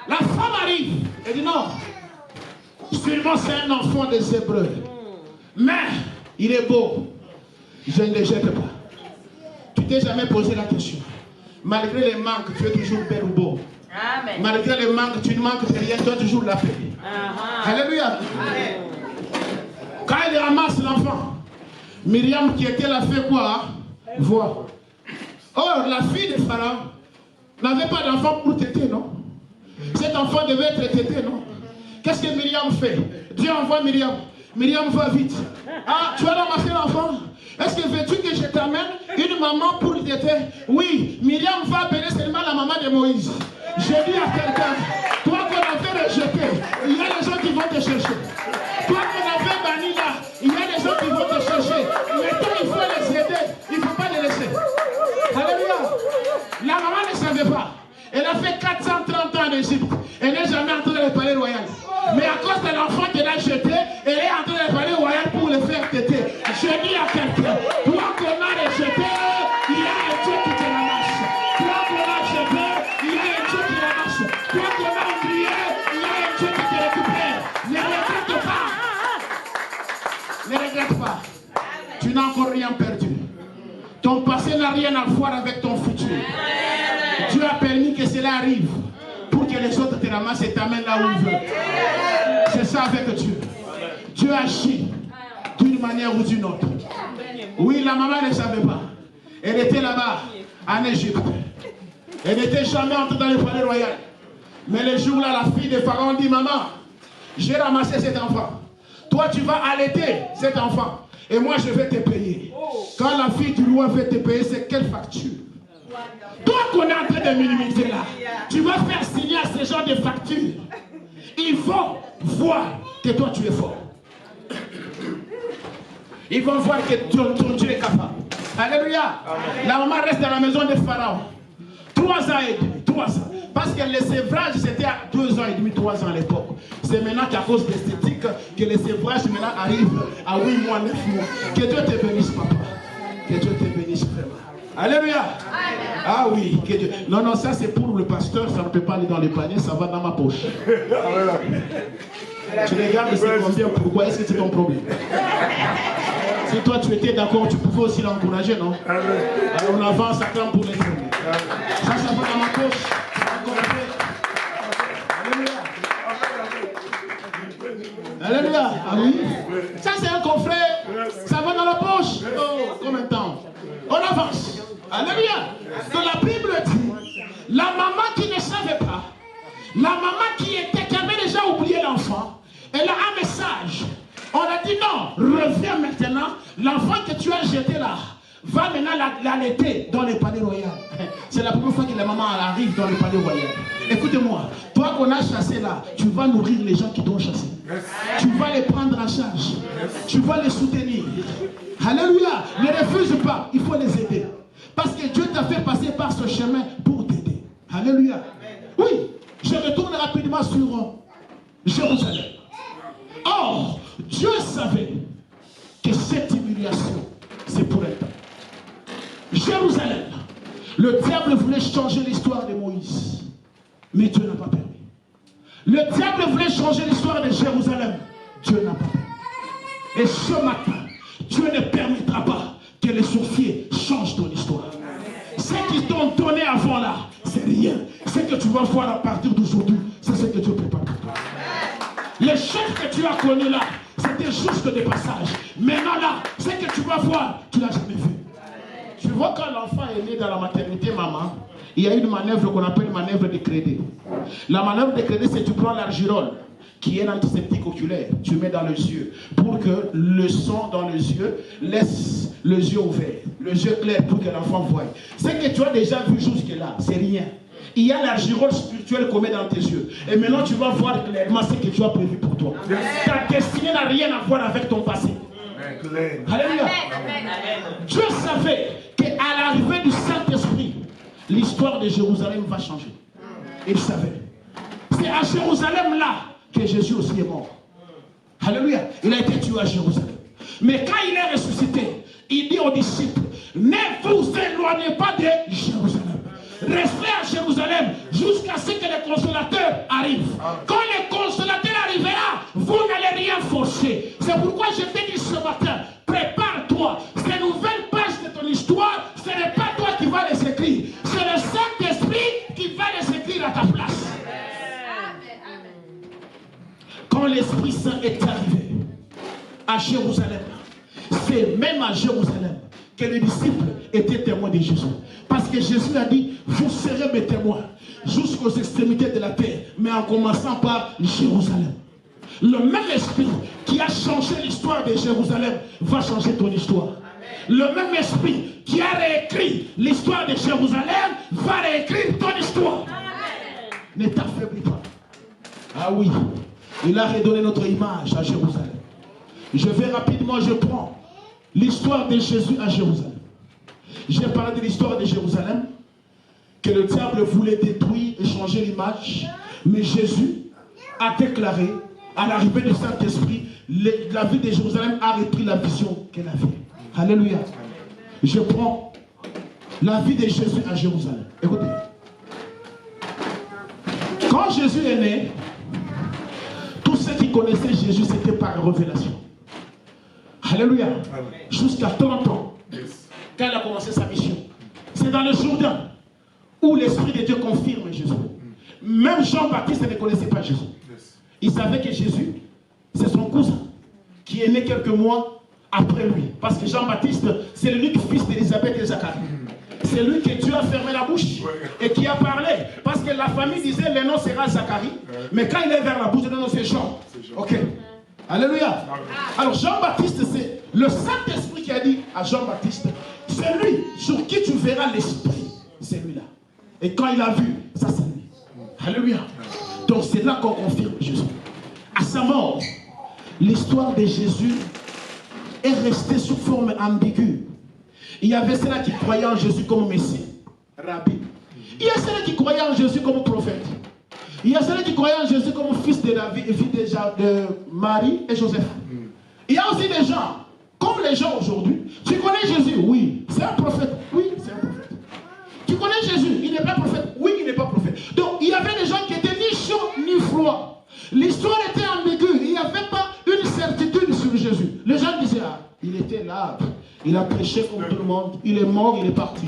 La femme arrive et dit non. Sûrement c'est un enfant des Hébreux. Mais il est beau. Je ne le jette pas. Tu t'es jamais posé la question. Malgré les manques, tu es toujours belle ou beau. Amen. Malgré les manques, tu ne manques de rien, tu as toujours la paix. Alléluia. Quand il ramasse l'enfant, Myriam qui était là fait quoi? Voix. Or, la fille de Pharaon n'avait pas d'enfant pour téter, non? Cet enfant devait être tété, non? Qu'est-ce que Myriam fait? Dieu envoie Myriam. Myriam va vite. Ah, tu as ramasser l'enfant? Est-ce que veux-tu que je t'amène une maman pour téter? Oui, Myriam va appeler seulement la maman de Moïse. Je dis à quelqu'un, toi qu'on avait rejeté, il y a des gens qui vont te chercher. Toi qu'on avait banni là, il y a des gens qui vont te chercher. Maintenant, il faut les aider, il ne faut pas les laisser. Alléluia. La maman ne savait pas. Elle a fait 430 ans en Égypte. Elle n'est jamais entrée dans le palais royal. Mais à cause de l'enfant qu'elle a jeté, elle est entrée dans le palais royal pour le faire téter. Je dis à quelqu'un, toi qu'on a rejeté, il y a un Dieu qui te ramasse. Toi qu'on a jeté, il y a un Dieu qui ramasse. Toi qu'on a oublié, il y a un Dieu qui te récupère. Ne regrette pas. Ne regrette pas. Tu n'as encore rien perdu. Ton passé n'a rien à voir avec ton futur. Dieu a permis que cela arrive pour que les autres te ramassent et t'amènent là où ils veulent. C'est ça avec Dieu. Dieu agit d'une manière ou d'une autre. Oui, la maman ne savait pas. Elle était là-bas, en Égypte. Elle n'était jamais entrée dans le palais royal. Mais le jour-là, la fille de Pharaon dit, maman, j'ai ramassé cet enfant. Toi, tu vas allaiter cet enfant. Et moi, je vais te payer. Quand la fille du roi veut te payer, c'est quelle facture? Toi qu'on est en train de minimiser là, tu vas faire signer à ce genre de factures. Ils vont voir que toi tu es fort. Ils vont voir que ton Dieu est capable. Alléluia. La maman reste dans la maison de Pharaon. 3 ans et demi. 3 ans. Parce que le sévrage c'était à 2 ans et demi, 3 ans à l'époque. C'est maintenant qu'à cause d'esthétique que le sévrage maintenant arrive à 8 mois, 9 mois. Que Dieu te bénisse, papa. Que Dieu te bénisse vraiment. Alléluia. Ah oui, que Dieu. Non, non, ça c'est pour le pasteur, ça ne peut pas aller dans les paniers, ça va dans ma poche. Tu regardes, c'est combien, pourquoi, est-ce que c'est ton problème? Si toi tu étais d'accord, tu pouvais aussi l'encourager, non? Alors on avance à temps pour les premiers. Ça va dans ma poche. Alléluia. Alléluia. Ah oui. Ça c'est un coffret, ça va dans la poche. Oh, combien de temps? On avance. Alléluia. Donc la Bible dit, la La maman qui avait déjà oublié l'enfant, elle a un message. On a dit non, reviens maintenant. L'enfant que tu as jeté là, va maintenant l'allaiter dans le palais royal. C'est la première fois que la maman arrive dans le palais royal. Écoutez-moi, toi qu'on a chassé là, tu vas nourrir les gens qui t'ont chassé. Tu vas les prendre en charge. Tu vas les soutenir. Alléluia. Ne refuse pas, il faut les aider. Parce que Dieu t'a fait passer par ce chemin pour t'aider. Alléluia. Oui, je retourne rapidement sur Jérusalem. Or, Dieu savait que cette humiliation, c'est pour un temps. Jérusalem, le diable voulait changer l'histoire de Moïse, mais Dieu n'a pas permis. Le diable voulait changer l'histoire de Jérusalem, Dieu n'a pas permis. Et ce matin, Dieu ne permettra pas que les sorciers changent ton histoire. Ce qu'ils t'ont donné avant là, c'est rien. Ce que tu vas voir à partir d'aujourd'hui, c'est ce que Dieu prépare pour toi. Les chefs que tu as connus là, c'était juste des passages. Maintenant là, ce que tu vas voir, tu ne l'as jamais vu. Tu vois, quand l'enfant est né dans la maternité, maman, il y a une manœuvre qu'on appelle manœuvre de crédit. La manœuvre de crédit, c'est que tu prends l'argirole, qui est l'antiseptique oculaire, tu mets dans les yeux, pour que le sang dans les yeux laisse les yeux ouverts, les yeux clairs pour que l'enfant voie. Ce que tu as déjà vu jusque-là, c'est rien. Il y a l'argirole spirituelle qu'on met dans tes yeux. Et maintenant, tu vas voir clairement ce que tu as prévu pour toi. Ta destinée n'a rien à voir avec ton passé. Alléluia. Dieu savait qu'à l'arrivée du Saint-Esprit, l'histoire de Jérusalem va changer. Il savait. C'est à Jérusalem là que Jésus aussi est mort. Alléluia. Il a été tué à Jérusalem. Mais quand il est ressuscité, il dit aux disciples, ne vous éloignez pas de Jérusalem. Restez à Jérusalem jusqu'à ce que le consolateur arrive. Quand le consolateur arrivera, vous n'allez rien forcer. C'est pourquoi je te dis ce matin, prépare-toi. Ces nouvelles pages de ton histoire, ce n'est pas toi qui vas les écrire. C'est le Saint-Esprit qui va les écrire à ta place. Quand l'Esprit Saint est arrivé à Jérusalem, c'est même à Jérusalem que les disciples étaient témoins de Jésus. Parce que Jésus a dit, vous serez mes témoins jusqu'aux extrémités de la terre, mais en commençant par Jérusalem. Le même esprit qui a changé l'histoire de Jérusalem va changer ton histoire. Le même esprit qui a réécrit l'histoire de Jérusalem va réécrire ton histoire. Ne t'affaiblis pas. Ah oui, il a redonné notre image à Jérusalem. Je vais rapidement, je prends l'histoire de Jésus à Jérusalem. J'ai parlé de l'histoire de Jérusalem, que le diable voulait détruire et changer l'image, mais Jésus a déclaré, à l'arrivée du Saint-Esprit, la vie de Jérusalem a repris la vision qu'elle avait. Alléluia. Je prends la vie de Jésus à Jérusalem. Écoutez. Quand Jésus est né, tous ceux qui connaissaient Jésus, c'était par révélation. Alléluia. Jusqu'à 30 ans, quand il a commencé sa mission. C'est dans le Jourdain où l'Esprit de Dieu confirme Jésus. Même Jean-Baptiste ne connaissait pas Jésus. Il savait que Jésus, c'est son cousin, qui est né quelques mois après lui. Parce que Jean-Baptiste, c'est l'unique fils d'Élisabeth et Zacharie. C'est lui que Dieu a fermé la bouche et qui a parlé. Parce que la famille disait, le nom sera Zacharie. Mais quand il est vers la bouche, le nom c'est Jean. Ok. Alléluia. Alors Jean-Baptiste, c'est le Saint-Esprit qui a dit à Jean-Baptiste, c'est lui sur qui tu verras l'Esprit. C'est lui là. Et quand il a vu, ça c'est lui. Alléluia. Donc c'est là qu'on confirme Jésus. À sa mort, l'histoire de Jésus est restée sous forme ambiguë. Il y avait ceux-là qui croyaient en Jésus comme Messie, Rabbi. Il y a ceux-là qui croyaient en Jésus comme prophète. Il y a ceux-là qui croyaient en Jésus comme fils de David, fils de Marie et Joseph. Il y a aussi des gens, comme les gens aujourd'hui. Tu connais Jésus? Oui. C'est un prophète? Oui, c'est un prophète. Tu connais Jésus? Il n'est pas prophète? Oui, il n'est pas prophète. Donc, il y avait des gens qui étaient ni chauds ni froids. L'histoire était ambiguë. Il n'y avait pas une certitude sur Jésus. Les gens disaient, ah, il était là. Il a prêché comme tout le monde. Il est mort, il est parti.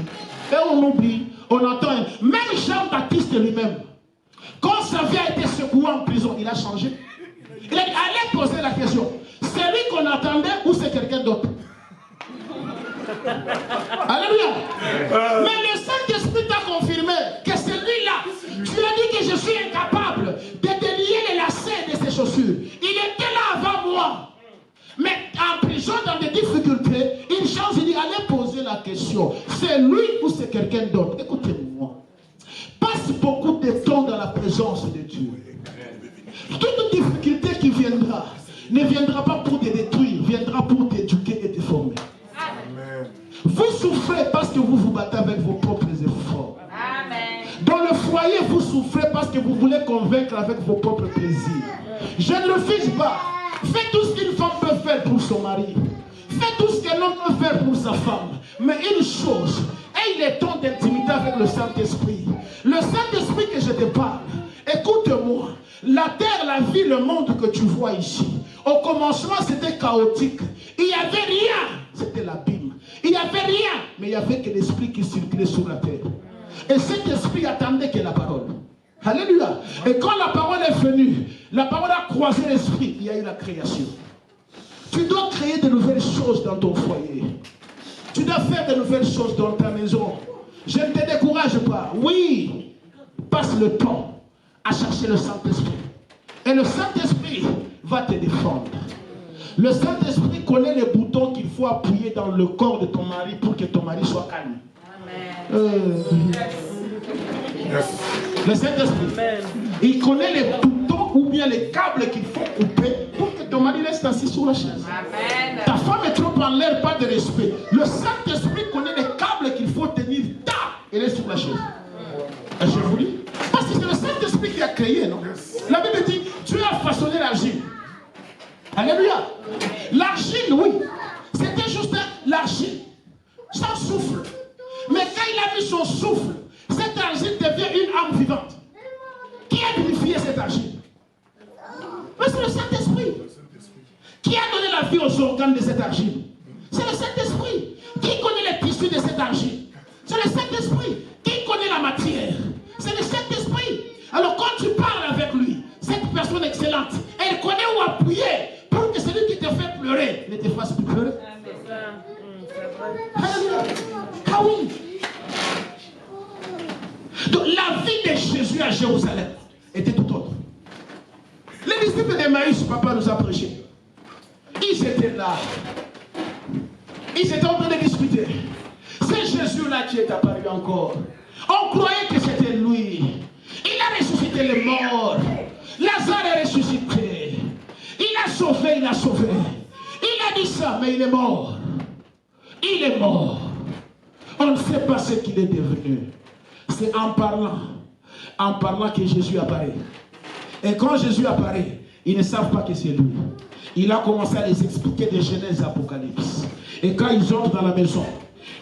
Et on oublie, on entend. Même Jean-Baptiste lui-même, quand sa vie a été secouée en prison, il a changé. Il a dit, allez poser la question. C'est lui qu'on attendait ou c'est quelqu'un d'autre? Alléluia. Mais le Saint-Esprit t'a confirmé que c'est lui là. Tu as dit que je suis incapable. gens dans des difficultés, ils changent, ils disent, allez poser la question. C'est lui ou c'est quelqu'un d'autre? Écoutez-moi. Passe beaucoup de temps dans la présence de Dieu. Toute difficulté qui viendra, ne viendra pas pour te détruire, viendra pour t'éduquer et te former. Amen. Vous souffrez parce que vous vous battez avec vos propres efforts. Amen. Dans le foyer, vous souffrez parce que vous voulez convaincre avec vos propres plaisirs. Je ne refuse pas. Faites tout ce qu'une femme peut faire pour son mari. Faites tout ce qu'un homme peut faire pour sa femme. Mais une chose, ayez le temps d'intimité avec le Saint-Esprit. Le Saint-Esprit que je te parle, écoute-moi. La terre, la vie, le monde que tu vois ici, au commencement c'était chaotique. Il n'y avait rien, c'était l'abîme. Il n'y avait rien, mais il n'y avait que l'esprit qui circulait sur la terre. Et cet esprit attendait que la parole. Alléluia. Et quand la parole est venue, la parole a croisé l'esprit, il y a eu la création. Tu dois créer de nouvelles choses dans ton foyer. Tu dois faire de nouvelles choses dans ta maison. Je ne te décourage pas. Oui, passe le temps à chercher le Saint-Esprit. Et le Saint-Esprit va te défendre. Le Saint-Esprit connaît les boutons qu'il faut appuyer dans le corps de ton mari pour que ton mari soit calme. Le Saint-Esprit, il connaît les boutons ou bien les câbles qu'il faut couper pour que ton mari reste assis sur la chaise. Amen. Ta femme est trop en l'air, pas de respect. Le Saint-Esprit connaît les câbles qu'il faut tenir tard et reste sur la chaise. Et je vous dis, parce que c'est le Saint-Esprit qui a créé, non? La Bible dit, Dieu a façonné l'argile. Alléluia. L'argile, oui, c'était juste l'argile, sans souffle. Mais quand il a mis son souffle, cette argile devient une âme vivante. Qui a vivifié cette argile? Mais c'est le Saint-Esprit. Qui a donné la vie aux organes de cette argile? C'est le Saint-Esprit. Qui connaît les tissus de cette argile? C'est le Saint-Esprit. Qui connaît la matière? C'est le Saint-Esprit. Alors quand tu parles avec lui, cette personne excellente, elle connaît où appuyer pour que celui qui te fait pleurer ne te fasse plus pleurer. Ah oui. Donc la vie de Jésus à Jérusalem était tout autre. Les disciples d'Emmaüs, papa nous a prêché. Ils étaient là. Ils étaient en train de discuter. C'est Jésus-là qui est apparu encore. On croyait que c'était lui. Il a ressuscité les morts. Lazare est ressuscité. Il a sauvé, il a sauvé. Il a dit ça, mais il est mort. Il est mort. On ne sait pas ce qu'il est devenu. C'est en parlant que Jésus apparaît. Et quand Jésus apparaît, ils ne savent pas que c'est lui. Il a commencé à les expliquer de Genèse à Apocalypse. Et quand ils entrent dans la maison,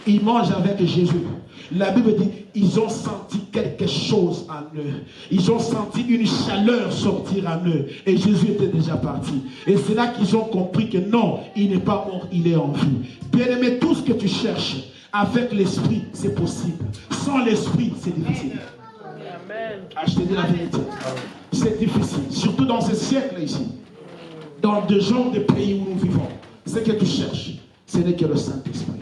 ils mangent avec Jésus. La Bible dit, ils ont senti quelque chose en eux. Ils ont senti une chaleur sortir en eux. Et Jésus était déjà parti. Et c'est là qu'ils ont compris que non, il n'est pas mort, il est en vie. Bien-aimé, tout ce que tu cherches, avec l'esprit, c'est possible. Sans l'esprit, c'est difficile. Ah, je te dis la vérité. C'est difficile. Surtout dans ce siècle ici. Dans des gens des pays où nous vivons. Ce que tu cherches, ce n'est que le Saint-Esprit.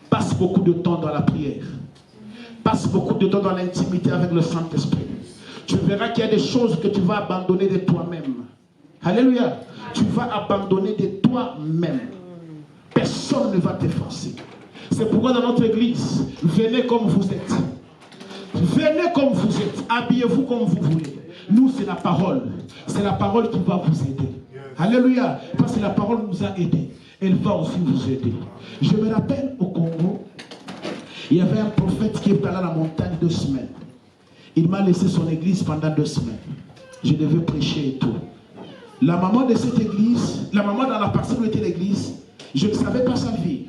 Passe beaucoup de temps dans la prière. Passe beaucoup de temps dans l'intimité avec le Saint-Esprit. Tu verras qu'il y a des choses que tu vas abandonner de toi-même. Alléluia. Tu vas abandonner de toi-même. Personne ne va te forcer. C'est pourquoi dans notre église, venez comme vous êtes. Venez comme vous êtes. Habillez-vous comme vous voulez. Nous, c'est la parole. C'est la parole qui va vous aider. Alléluia. Parce que la parole nous a aidés. Elle va aussi vous aider. Je me rappelle au Congo, il y avait un prophète qui est allé à la montagne 2 semaines. Il m'a laissé son église pendant 2 semaines. Je devais prêcher et tout. La maman de cette église, la maman dans la partie où était l'église, je ne savais pas sa vie.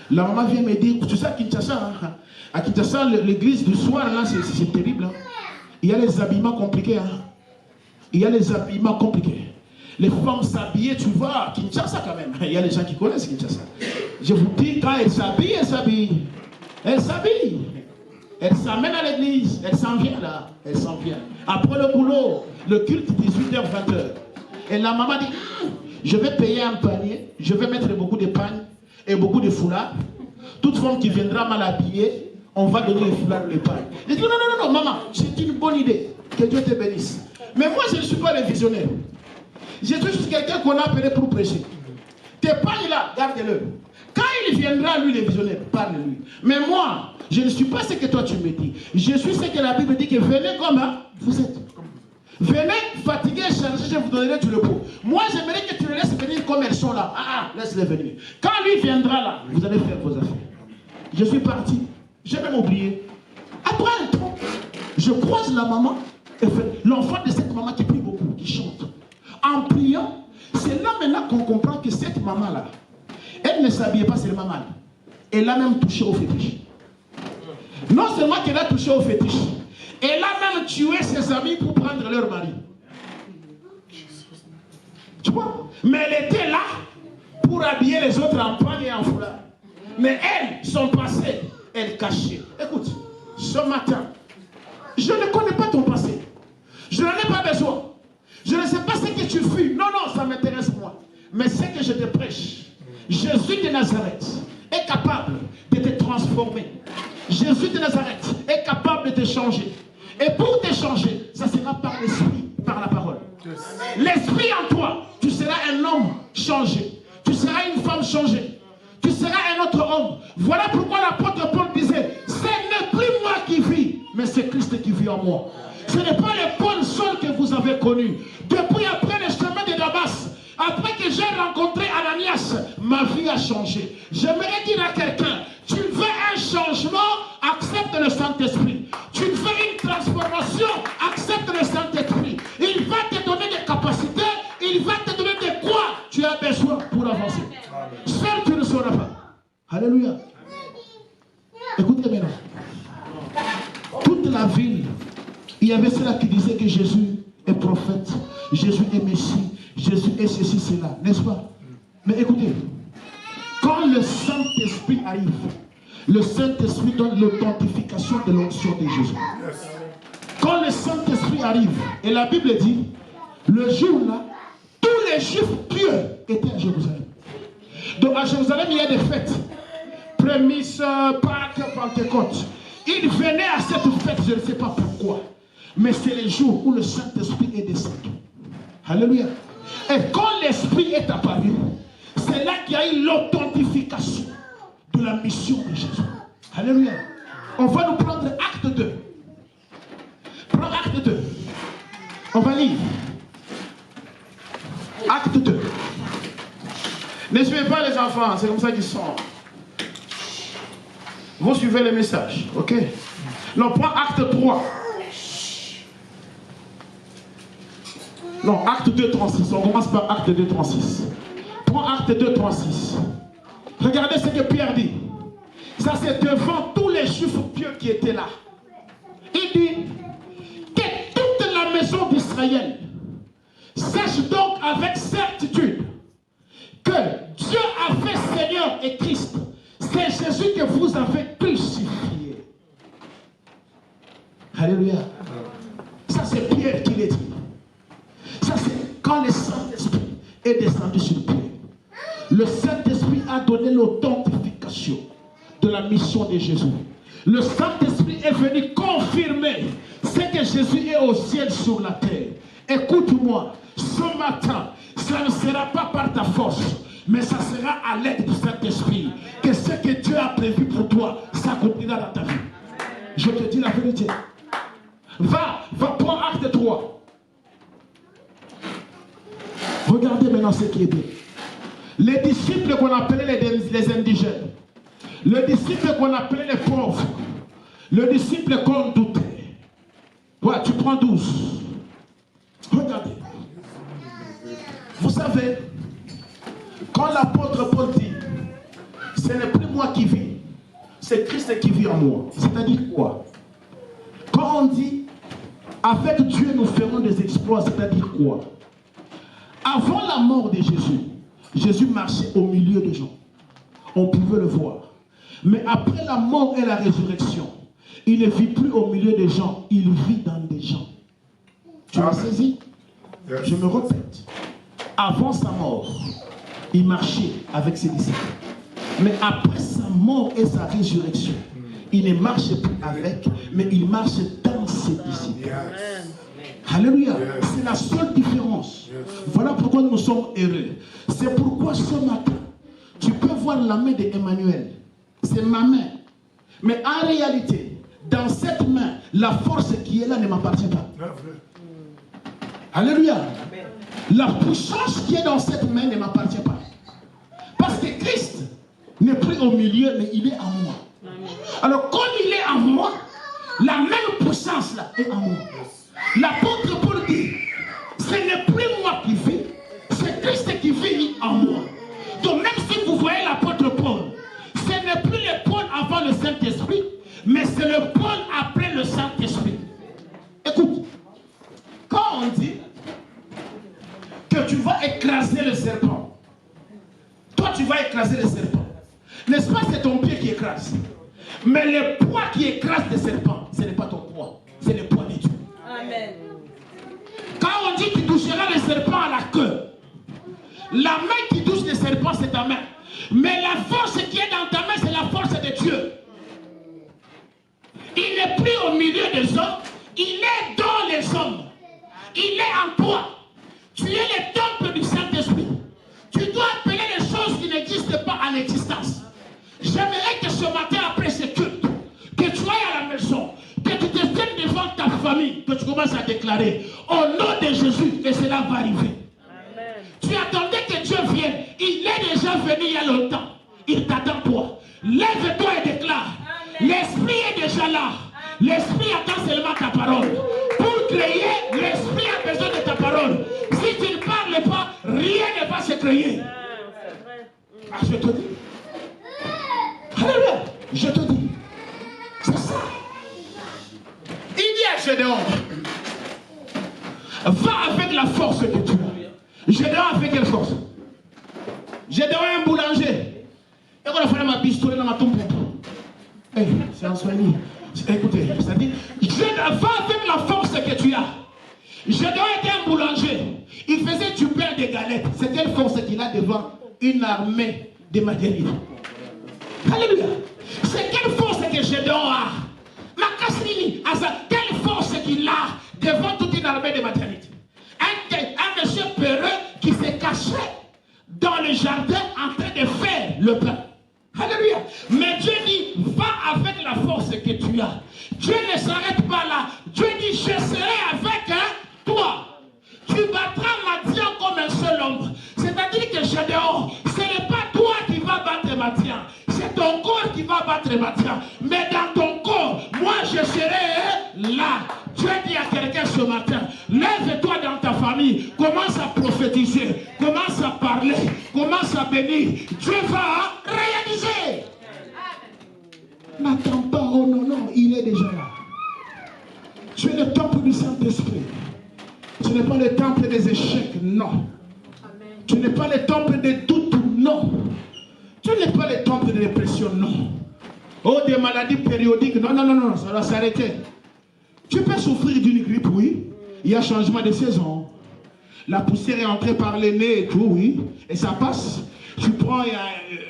La maman vient me dire, tu sais à Kinshasa, hein? À Kinshasa, l'église du soir, là, c'est terrible. Hein? Il y a les habillements compliqués. Hein? Il y a les habillements compliqués. Les femmes s'habillaient, tu vois, Kinshasa quand même. Il y a les gens qui connaissent Kinshasa. Je vous dis, quand elles s'habillent, elles s'habillent. Elles s'habillent. Elles s'amènent à l'église. Elles s'en viennent là. Elles s'en viennent. Après le boulot, le culte 18h, 20h. Et la maman dit, je vais payer un panier, je vais mettre beaucoup de pagnes et beaucoup de foulards. Toute femme qui viendra mal habillée, on va donner les foulards et les pagnes. Je dis, non, maman, c'est une bonne idée. Que Dieu te bénisse. Mais moi, je ne suis pas le visionnaire. Je suis juste quelqu'un qu'on a appelé pour prêcher. Te T'épargne-là, garde-le. Quand il viendra, lui, le visionnaire, parle-lui. Mais moi, je ne suis pas ce que toi tu me dis. Je suis ce que la Bible dit que venez comme vous êtes. Venez fatigués, chargés, je vous donnerai du repos. Moi, j'aimerais que tu les laisses venir comme elles sont là. Laisse-les venir. Quand lui viendra là, vous allez faire vos affaires. Je suis parti. J'ai même oublié. Après un temps, je croise la maman, l'enfant de cette maman qui prie beaucoup, qui chante. En priant, c'est là maintenant qu'on comprend que cette maman-là, elle ne s'habillait pas seulement mal. Elle a même touché au fétiche. Non seulement qu'elle a touché au fétiche, elle a même tué ses amis pour prendre leur mari. Tu vois? Mais elle était là pour habiller les autres en pagne et en foulard. Mais elle, son passé, elle cachait. Écoute, ce matin, je ne connais pas ton passé. Je n'en ai pas besoin. Je ne sais pas ce que tu fus. Non, ça m'intéresse moi. Mais ce que je te prêche, Jésus de Nazareth est capable de te transformer. Jésus de Nazareth est capable de te changer. Et pour te changer, ça sera par l'esprit, par la parole. L'esprit en toi, tu seras un homme changé. Tu seras une femme changée. Tu seras un autre homme. Voilà pourquoi l'apôtre Paul disait, ce n'est plus moi qui vis, mais c'est Christ qui vit en moi. Ce n'est pas le Paul seul que vous avez connu. Depuis après le chemin de Damas, après que j'ai rencontré Ananias, ma vie a changé. J'aimerais dire à quelqu'un, tu veux un changement, accepte le Saint-Esprit. Tu veux une transformation, accepte le Saint-Esprit. Il va te donner des capacités, il va te donner de quoi tu as besoin pour avancer. Seul tu ne sauras pas. Alléluia. Écoutez maintenant. Toute la ville, il y avait ceux-là qui disaient que Jésus est prophète, Jésus est Messie, Jésus est ceci, cela, n'est-ce pas? Mais écoutez, quand le Saint-Esprit arrive, le Saint-Esprit donne l'authentification de l'onction de Jésus. Quand le Saint-Esprit arrive, et la Bible dit, le jour-là, tous les Juifs pieux étaient à Jérusalem. Donc à Jérusalem, il y a des fêtes. Prémices, Pâques, Pentecôte. Ils venaient à cette fête, je ne sais pas pourquoi. Mais c'est les jours où le Saint-Esprit est descendu. Alléluia. Et quand l'Esprit est apparu, c'est là qu'il y a eu l'authentification de la mission de Jésus. Alléluia. On va nous prendre acte 2. Prends acte 2. On va lire. Acte 2. Ne suivez pas les enfants, c'est comme ça qu'ils sont. Vous suivez les messages, ok? Non, prends acte 3. Non, acte 2, 36. On commence par acte 2, 36. Prends acte 2, 36. Regardez ce que Pierre dit. Ça, c'est devant tous les Juifs pieux qui étaient là. Il dit que toute la maison d'Israël sache donc avec certitude que Dieu a fait Seigneur et Christ. C'est Jésus que vous avez crucifié. Alléluia. Ça, c'est Pierre qui l'a dit. Ça, c'est quand le Saint-Esprit est descendu sur Pierre. Le Saint-Esprit a donné l'authentification de la mission de Jésus. Le Saint-Esprit est venu confirmer ce que Jésus est au ciel sur la terre. Écoute-moi, ce matin, ça ne sera pas par ta force, mais ça sera à l'aide du Saint-Esprit que ce que Dieu a prévu pour toi s'accomplira dans ta vie. Je te dis la vérité. Va prendre acte 3. Regardez maintenant ce qui est bien. Les disciples qu'on appelait les indigènes, le disciple qu'on appelait les pauvres, le disciple qu'on doutait. Ouais, tu prends 12. Regardez. Vous savez, quand l'apôtre Paul dit, ce n'est plus moi qui vis, c'est Christ qui vit en moi. C'est-à-dire quoi? Quand on dit, avec Dieu nous ferons des exploits, c'est-à-dire quoi? Avant la mort de Jésus, Jésus marchait au milieu des gens. On pouvait le voir. Mais après la mort et la résurrection, il ne vit plus au milieu des gens, il vit dans des gens. Tu as saisi? Je me répète. Avant sa mort, il marchait avec ses disciples. Mais après sa mort et sa résurrection, il ne marche plus avec, mais il marche dans ses disciples. Alléluia. C'est la seule différence. Voilà pourquoi nous sommes heureux. C'est pourquoi ce matin, tu peux voir la main d'Emmanuel. C'est ma main. Mais en réalité, dans cette main, la force qui est là ne m'appartient pas. Alléluia. La puissance qui est dans cette main ne m'appartient pas. Parce que Christ n'est plus au milieu, mais il est en moi. Alors, comme il est en moi, la même puissance là est en moi. L'apôtre Paul dit, ce n'est plus moi qui vis, c'est Christ qui vit en moi. Donc même si vous voyez l'apôtre Paul, ce n'est plus le Paul avant le Saint-Esprit, mais c'est le Paul après le Saint-Esprit. Écoute, quand on dit que tu vas écraser le serpent, toi tu vas écraser le serpent, n'est-ce pas, c'est ton pied qui écrase. Mais le poids qui écrase le serpent, ce n'est pas ton poids, c'est le poids de Dieu. Amen. Quand on dit que tu toucheras le serpent à la queue, la main qui touche le serpent, c'est ta main. Mais la force qui est dans ta main, c'est la force de Dieu. Il n'est plus au milieu des hommes, il est dans les hommes. Il est en toi. Tu es le temple du Saint-Esprit. Tu dois appeler les choses qui n'existent pas à l'existence. J'aimerais que ce matin, après ce culte, que tu ailles à la maison, que tu te tiennes devant ta famille, que tu commences à déclarer au nom de Jésus que cela va arriver. Amen. Tu attendais que Dieu vienne. Il est déjà venu il y a longtemps. Il t'attend toi. Lève-toi et déclare. L'Esprit est déjà là. L'Esprit attend seulement ta parole. Pour créer, l'Esprit a besoin de ta parole. Si tu ne parles pas, rien ne va se créer. Ah, je te dis. Alléluia. Je te dis. C'est ça. Il dit à Gédéon, va avec la force que tu as. Gédéon avec quelle force? Gédéon est un boulanger. Et quand on a fait ma pistolet dans ma tombe, c'est un soigné. Écoutez, c'est-à-dire, va avec la force que tu as. Gédéon était un boulanger. Il faisait du pain et des galettes. C'est quelle force qu'il a devant une armée de Madianites? Alléluia. C'est quelle force que Gédéon a? Quelle force qu'il a devant toute une armée de Madianites? Un monsieur peureux qui s'est caché dans le jardin en train de faire le pain. Alléluia. Mais Dieu dit, va avec la force que tu as. Dieu ne s'arrête pas là. Dieu dit, je serai avec toi. Tu battras Madian comme un seul homme. C'est-à-dire que Gédéon, ce n'est pas toi qui vas battre Madian. C'est ton corps qui va battre Madian. Mais dans ton corps, moi je serai là. Dieu dit à quelqu'un ce matin, lève-toi dans ta famille, commence à prophétiser, commence à parler, commence à bénir. Dieu va réaliser. N'attends pas, oh non, non, il est déjà là. Tu es le temple du Saint-Esprit. Tu n'es pas le temple des échecs, non. Tu n'es pas le temple des doutes, non. Tu n'es pas le temple de dépression, non. Oh, des maladies périodiques, non, non, non, non, ça va s'arrêter. Tu peux souffrir d'une grippe, oui. Il y a changement de saison. La poussière est entrée par le nez et tout, oui. Et ça passe. Tu prends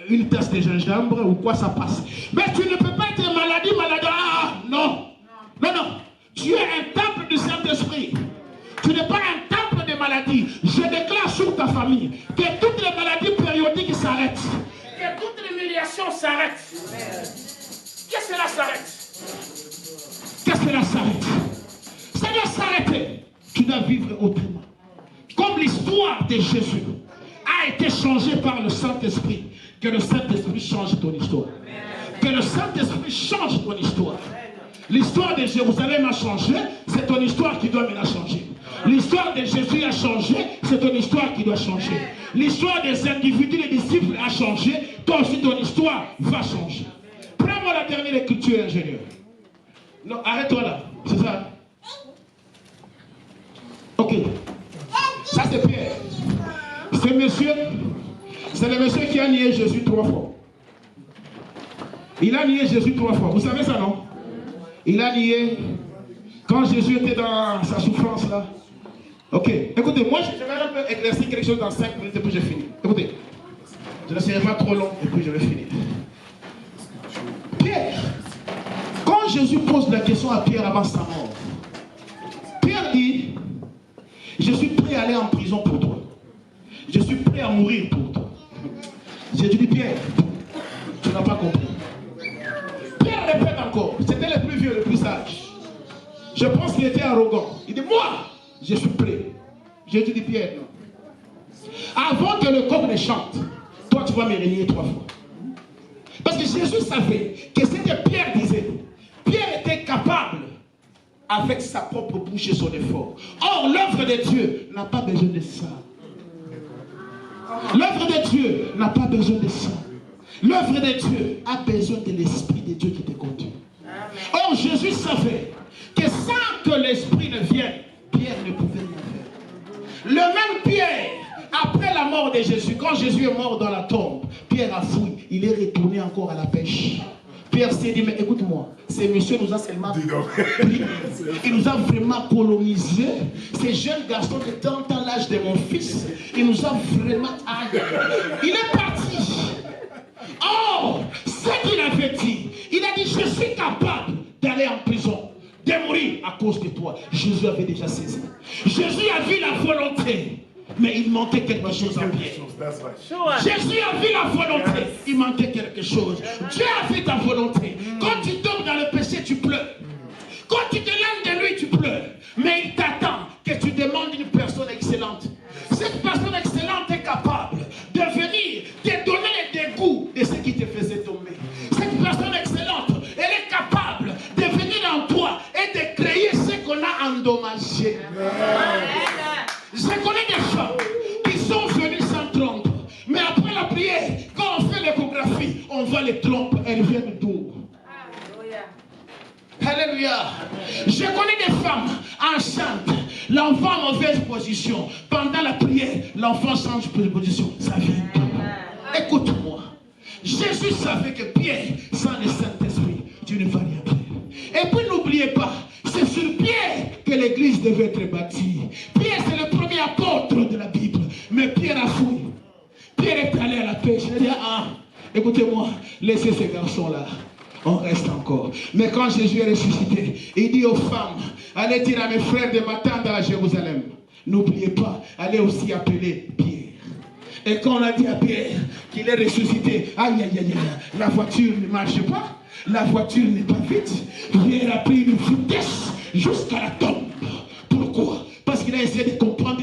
une tasse de gingembre ou quoi, ça passe. Mais tu ne peux pas être maladie. Ah, non. Non, non. Tu es un temple du Saint-Esprit. Tu n'es pas un temple de maladie. Je déclare sur ta famille que toutes les maladies périodiques s'arrêtent. Que toute l'humiliation s'arrête. Que cela s'arrête. Que cela s'arrête. Ça doit s'arrêter. Tu dois vivre autrement. Comme l'histoire de Jésus a été changée par le Saint-Esprit. Que le Saint-Esprit change ton histoire. Que le Saint-Esprit change ton histoire. L'histoire de Jérusalem a changé, c'est ton histoire qui doit maintenant changer. L'histoire de Jésus a changé, c'est ton histoire qui doit changer. L'histoire des individus, des disciples a changé, toi aussi ton histoire va changer. Prends-moi la dernière écriture, ingénieur. Non, arrête-toi là, c'est ça. Ok. Ça c'est Pierre. C'est le monsieur qui a nié Jésus 3 fois. Il a nié Jésus 3 fois. Vous savez ça, non? Il a nié quand Jésus était dans sa souffrance là. Ok, écoutez, moi je vais un peu éclaircir quelque chose dans 5 minutes et puis je finis. Écoutez, je ne serai pas trop long et puis je vais finir. Pierre, quand Jésus pose la question à Pierre avant sa mort, Pierre dit, Je suis prêt à aller en prison pour toi. Je suis prêt à mourir pour toi. J'ai dit, Pierre, tu n'as pas compris. Pierre répète encore. C'était le plus vieux, le plus sage. Je pense qu'il était arrogant. Il dit, moi, je suis prêt. J'ai dit, Pierre, non. Avant que le coq ne chante, toi, tu vas me renier 3 fois. Parce que Jésus savait que ce que Pierre disait, Pierre était capable avec sa propre bouche et son effort. Or, l'œuvre de Dieu n'a pas besoin de ça. L'œuvre de Dieu n'a pas besoin de ça. L'œuvre de Dieu a besoin de l'Esprit de Dieu qui te conduit. Or, Jésus savait que sans que l'Esprit ne vienne, Pierre ne pouvait rien faire. Le même Pierre, après la mort de Jésus, quand Jésus est mort dans la tombe, Pierre a fui, il est retourné encore à la pêche. Pierre s'est dit, mais écoute-moi, ces messieurs nous a seulement pris. Il nous a vraiment colonisé. Ces jeunes garçons de 30 ans, l'âge de mon fils, il nous a vraiment aïe. Il est parti. Or, ce qu'il avait dit, il a dit, je suis capable d'aller en prison, de mourir à cause de toi. Jésus avait déjà saisi. Jésus a vu la volonté. Mais il manquait quelque chose en Pierre. Jésus a vu la volonté. Il manquait quelque chose. Dieu a vu ta volonté. Quand tu tombes dans le péché, tu pleures. Quand tu te lèves de lui, tu pleures. Mais il t'attend que tu demandes une personne excellente. Cette personne excellente est capable de venir te donner les dégoûts de ce qui te faisait tomber. Cette personne excellente, elle est capable de venir en toi et de créer ce qu'on a endommagé. Je connais des femmes qui sont venues sans trompe. Mais après la prière, quand on fait l'échographie, on voit les trompes, elles viennent d'où? Alléluia. Je connais des femmes enceintes. L'enfant en mauvaise position. Pendant la prière, l'enfant change de position. Ça vient d'où? Écoute-moi. Jésus savait que Pierre, sans le Saint-Esprit, tu ne vas rien faire. Et puis n'oubliez pas, c'est sur Pierre que l'église devait être bâtie. Pierre, c'est le premier apôtre de la Bible. Mais Pierre a fui. Pierre est allé à la pêche. Il a dit, écoutez-moi, laissez ces garçons-là. On reste encore. Mais quand Jésus est ressuscité, il dit aux femmes, allez dire à mes frères de m'attendre à Jérusalem. N'oubliez pas, allez aussi appeler Pierre. Et quand on a dit à Pierre qu'il est ressuscité, aïe, aïe, aïe, aïe, la voiture ne marche pas. La voiture n'est pas vite. Pierre a pris une vitesse jusqu'à la tombe. Pourquoi? Parce qu'il a essayé de comprendre.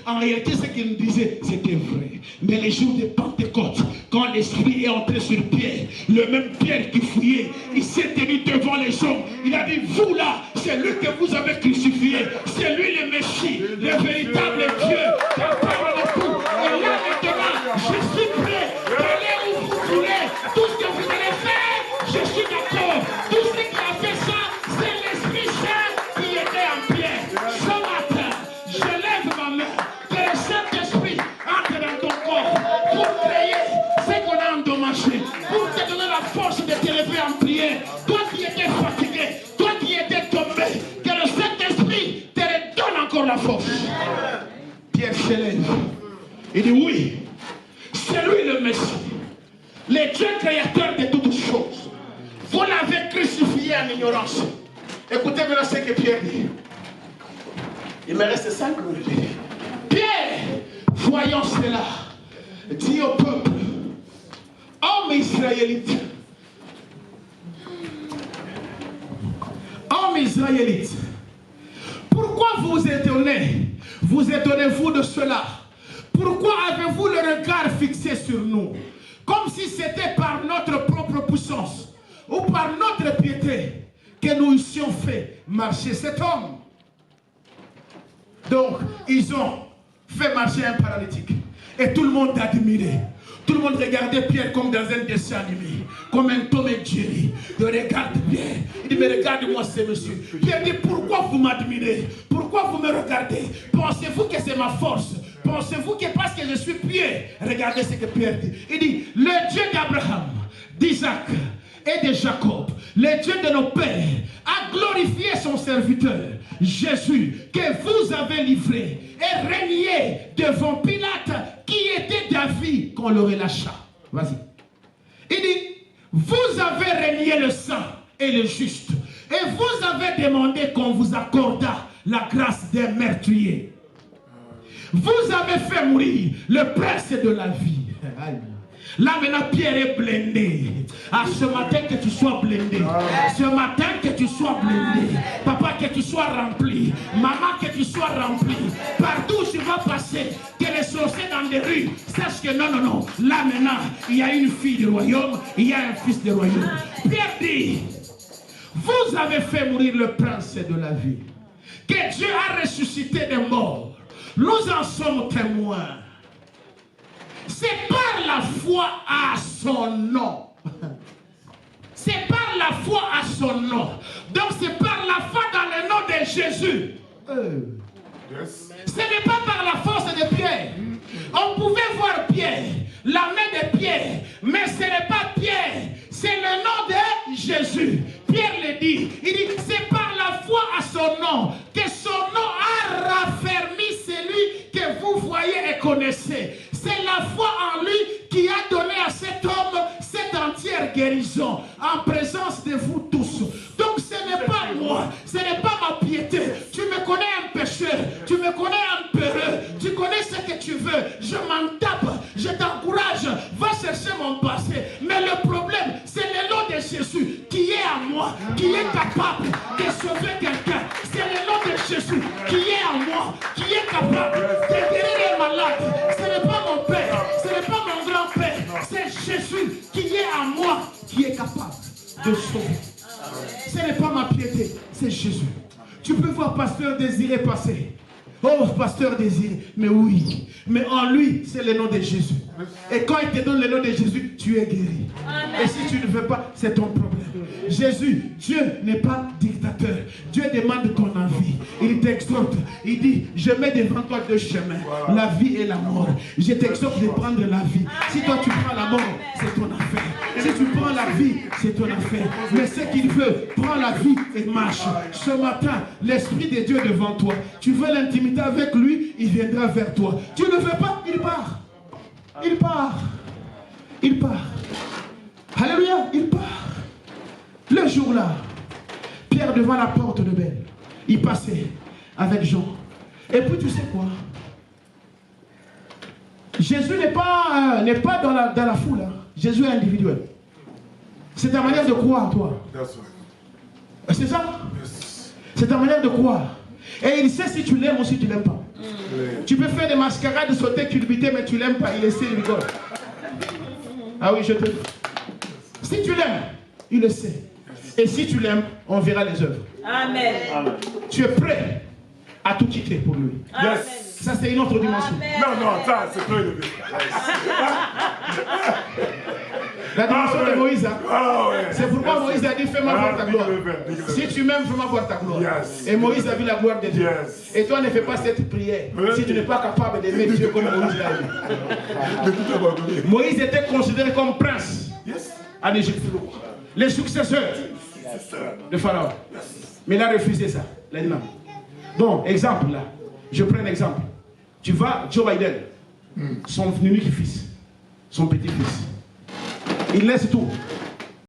En réalité, ce qu'il nous disait, c'était vrai. Mais les jours de Pentecôte, quand l'Esprit est entré sur Pierre, le même Pierre qui fouillait, il s'est tenu devant les hommes. Il a dit, vous là, c'est lui que vous avez crucifié. C'est lui le Messie, le véritable Dieu, qui parle de tout. Et là maintenant, je suis prêt d'aller où vous voulez. Tout ce que vous allez faire, je suis d'accord. Tout ce qui a fait ça, c'est l'Esprit Saint qui était en Pierre. Ce matin, je lève ma main. Que le Saint-Esprit entre dans ton corps pour créer ce qu'on a endommagé. Pour te donner la force de te lever en prière. Toi qui étais fatigué, toi qui étais tombé, que le Saint-Esprit te redonne encore la force. Pierre se lève. Il dit oui, c'est lui le Messie. Le Dieu créateur de toutes choses. Vous l'avez crucifié en ignorance. Écoutez maintenant ce que Pierre dit. Il me reste 5 minutes. Pierre, voyant cela, dit au peuple, hommes israélites, pourquoi vous étonnez? Vous étonnez-vous de cela? Pourquoi avez-vous le regard fixé sur nous? Comme si c'était par notre propre puissance ou par notre piété que nous eussions fait marcher cet homme. Donc, ils ont fait marcher un paralytique. Et tout le monde a admiré. Tout le monde regardait Pierre comme dans un dessin animé. Comme un Tom et Jerry. Il regarde Pierre. Il dit, mais regarde-moi ce monsieur. Pierre dit, pourquoi vous m'admirez? Pourquoi vous me regardez? Pensez-vous que c'est ma force? Pensez-vous que parce que je suis Pierre? Regardez ce que Pierre dit. Il dit, le Dieu d'Abraham, d'Isaac et de Jacob, le Dieu de nos pères, a glorifié son serviteur, Jésus, que vous avez livré et régné devant Pilate, qui était d'avis qu'on le relâcha. Vas-y. Il dit, vous avez régné le saint et le juste, et vous avez demandé qu'on vous accordât la grâce d'un meurtrier. Vous avez fait mourir le prince de la vie. Là maintenant Pierre est blindé. À ce matin que tu sois blindé. Ce matin que tu sois blindé. Papa que tu sois rempli. Maman que tu sois rempli. Partout où tu vas passer. Que les sorciers dans des rues sachent que non, non, non. Là maintenant il y a une fille du royaume. Il y a un fils du royaume. Pierre dit, vous avez fait mourir le prince de la vie. Que Dieu a ressuscité des morts. Nous en sommes témoins. C'est par la foi à son nom. C'est par la foi à son nom. Donc c'est par la foi dans le nom de Jésus. Ce n'est pas par la force de Pierre. On pouvait voir Pierre, la main de Pierre, mais ce n'est pas Pierre, c'est le nom de Jésus. Pierre le dit, il dit, c'est par la foi à son nom que son nom a raffermi celui que vous voyez et connaissez. C'est la foi en lui qui a donné à cet homme cette entière guérison en présence de vous tous. Donc ce n'est pas moi, ce n'est pas ma piété. Tu me connais un pécheur, tu me connais un peureux, tu connais ce que tu veux. Je m'en tape, je t'encourage, va chercher mon passé. Mais le problème, c'est le nom de Jésus qui est à moi, qui est capable de sauver quelqu'un. C'est le nom de Jésus qui est à moi, qui est capable de guérir les malades. Ce n'est pas mon père, ce n'est pas mon grand-père, c'est Jésus qui est à moi, qui est capable de sauver. Ce n'est pas ma piété, c'est Jésus. Tu peux voir pasteur Désiré passer. Oh, pasteur Désiré, mais oui, mais en lui, c'est le nom de Jésus. Et quand il te donne le nom de Jésus, tu es guéri. Et si tu ne veux pas, c'est ton problème. Jésus, Dieu n'est pas dictateur. Dieu demande ton avis. Il t'exhorte. Il dit, je mets devant toi deux chemins, la vie et la mort. Je t'exhorte de prendre la vie. Si toi tu prends la mort, c'est ton affaire. Si tu prends la vie, c'est ton affaire. Mais ce qu'il veut, prends la vie et marche. Ce matin, l'Esprit de Dieu devant toi. Tu veux l'intimité avec lui, il viendra vers toi. Tu ne veux pas, il part. Il part. Il part. Alléluia, il part. Le jour-là, Pierre devant la porte de Belle, il passait avec Jean. Et puis tu sais quoi? Jésus n'est pas dans la foule. Hein. Jésus est individuel. C'est ta manière de croire, toi. C'est ça? C'est ta manière de croire. Et il sait si tu l'aimes ou si tu ne l'aimes pas. Tu peux faire des mascarades, sauter, culbuter, mais tu ne l'aimes pas. Il essaie, il rigole. Ah oui, je te dis. Si tu l'aimes, il le sait. Et si tu l'aimes, on verra les œuvres. Amen. Tu es prêt à tout quitter pour lui. Yes. Ça, c'est une autre dimension. Amen. Non, non, ça, c'est trop élevé. La dimension de Moïse. Hein? Oh, ouais. C'est pourquoi Moïse a dit, fais-moi voir ta gloire. Si tu m'aimes, fais-moi voir ta gloire. Yes. Et Moïse a vu la gloire de Dieu. Yes. Et toi, ne fais pas cette prière si tu n'es pas capable d'aimer Dieu comme Moïse l'a dit. Moïse était considéré comme prince en Égypte. Les successeurs de Pharaon. Mais il a refusé ça. Bon, exemple là. Je prends un exemple. Tu vas, Joe Biden, son unique fils, son petit-fils. Il laisse tout.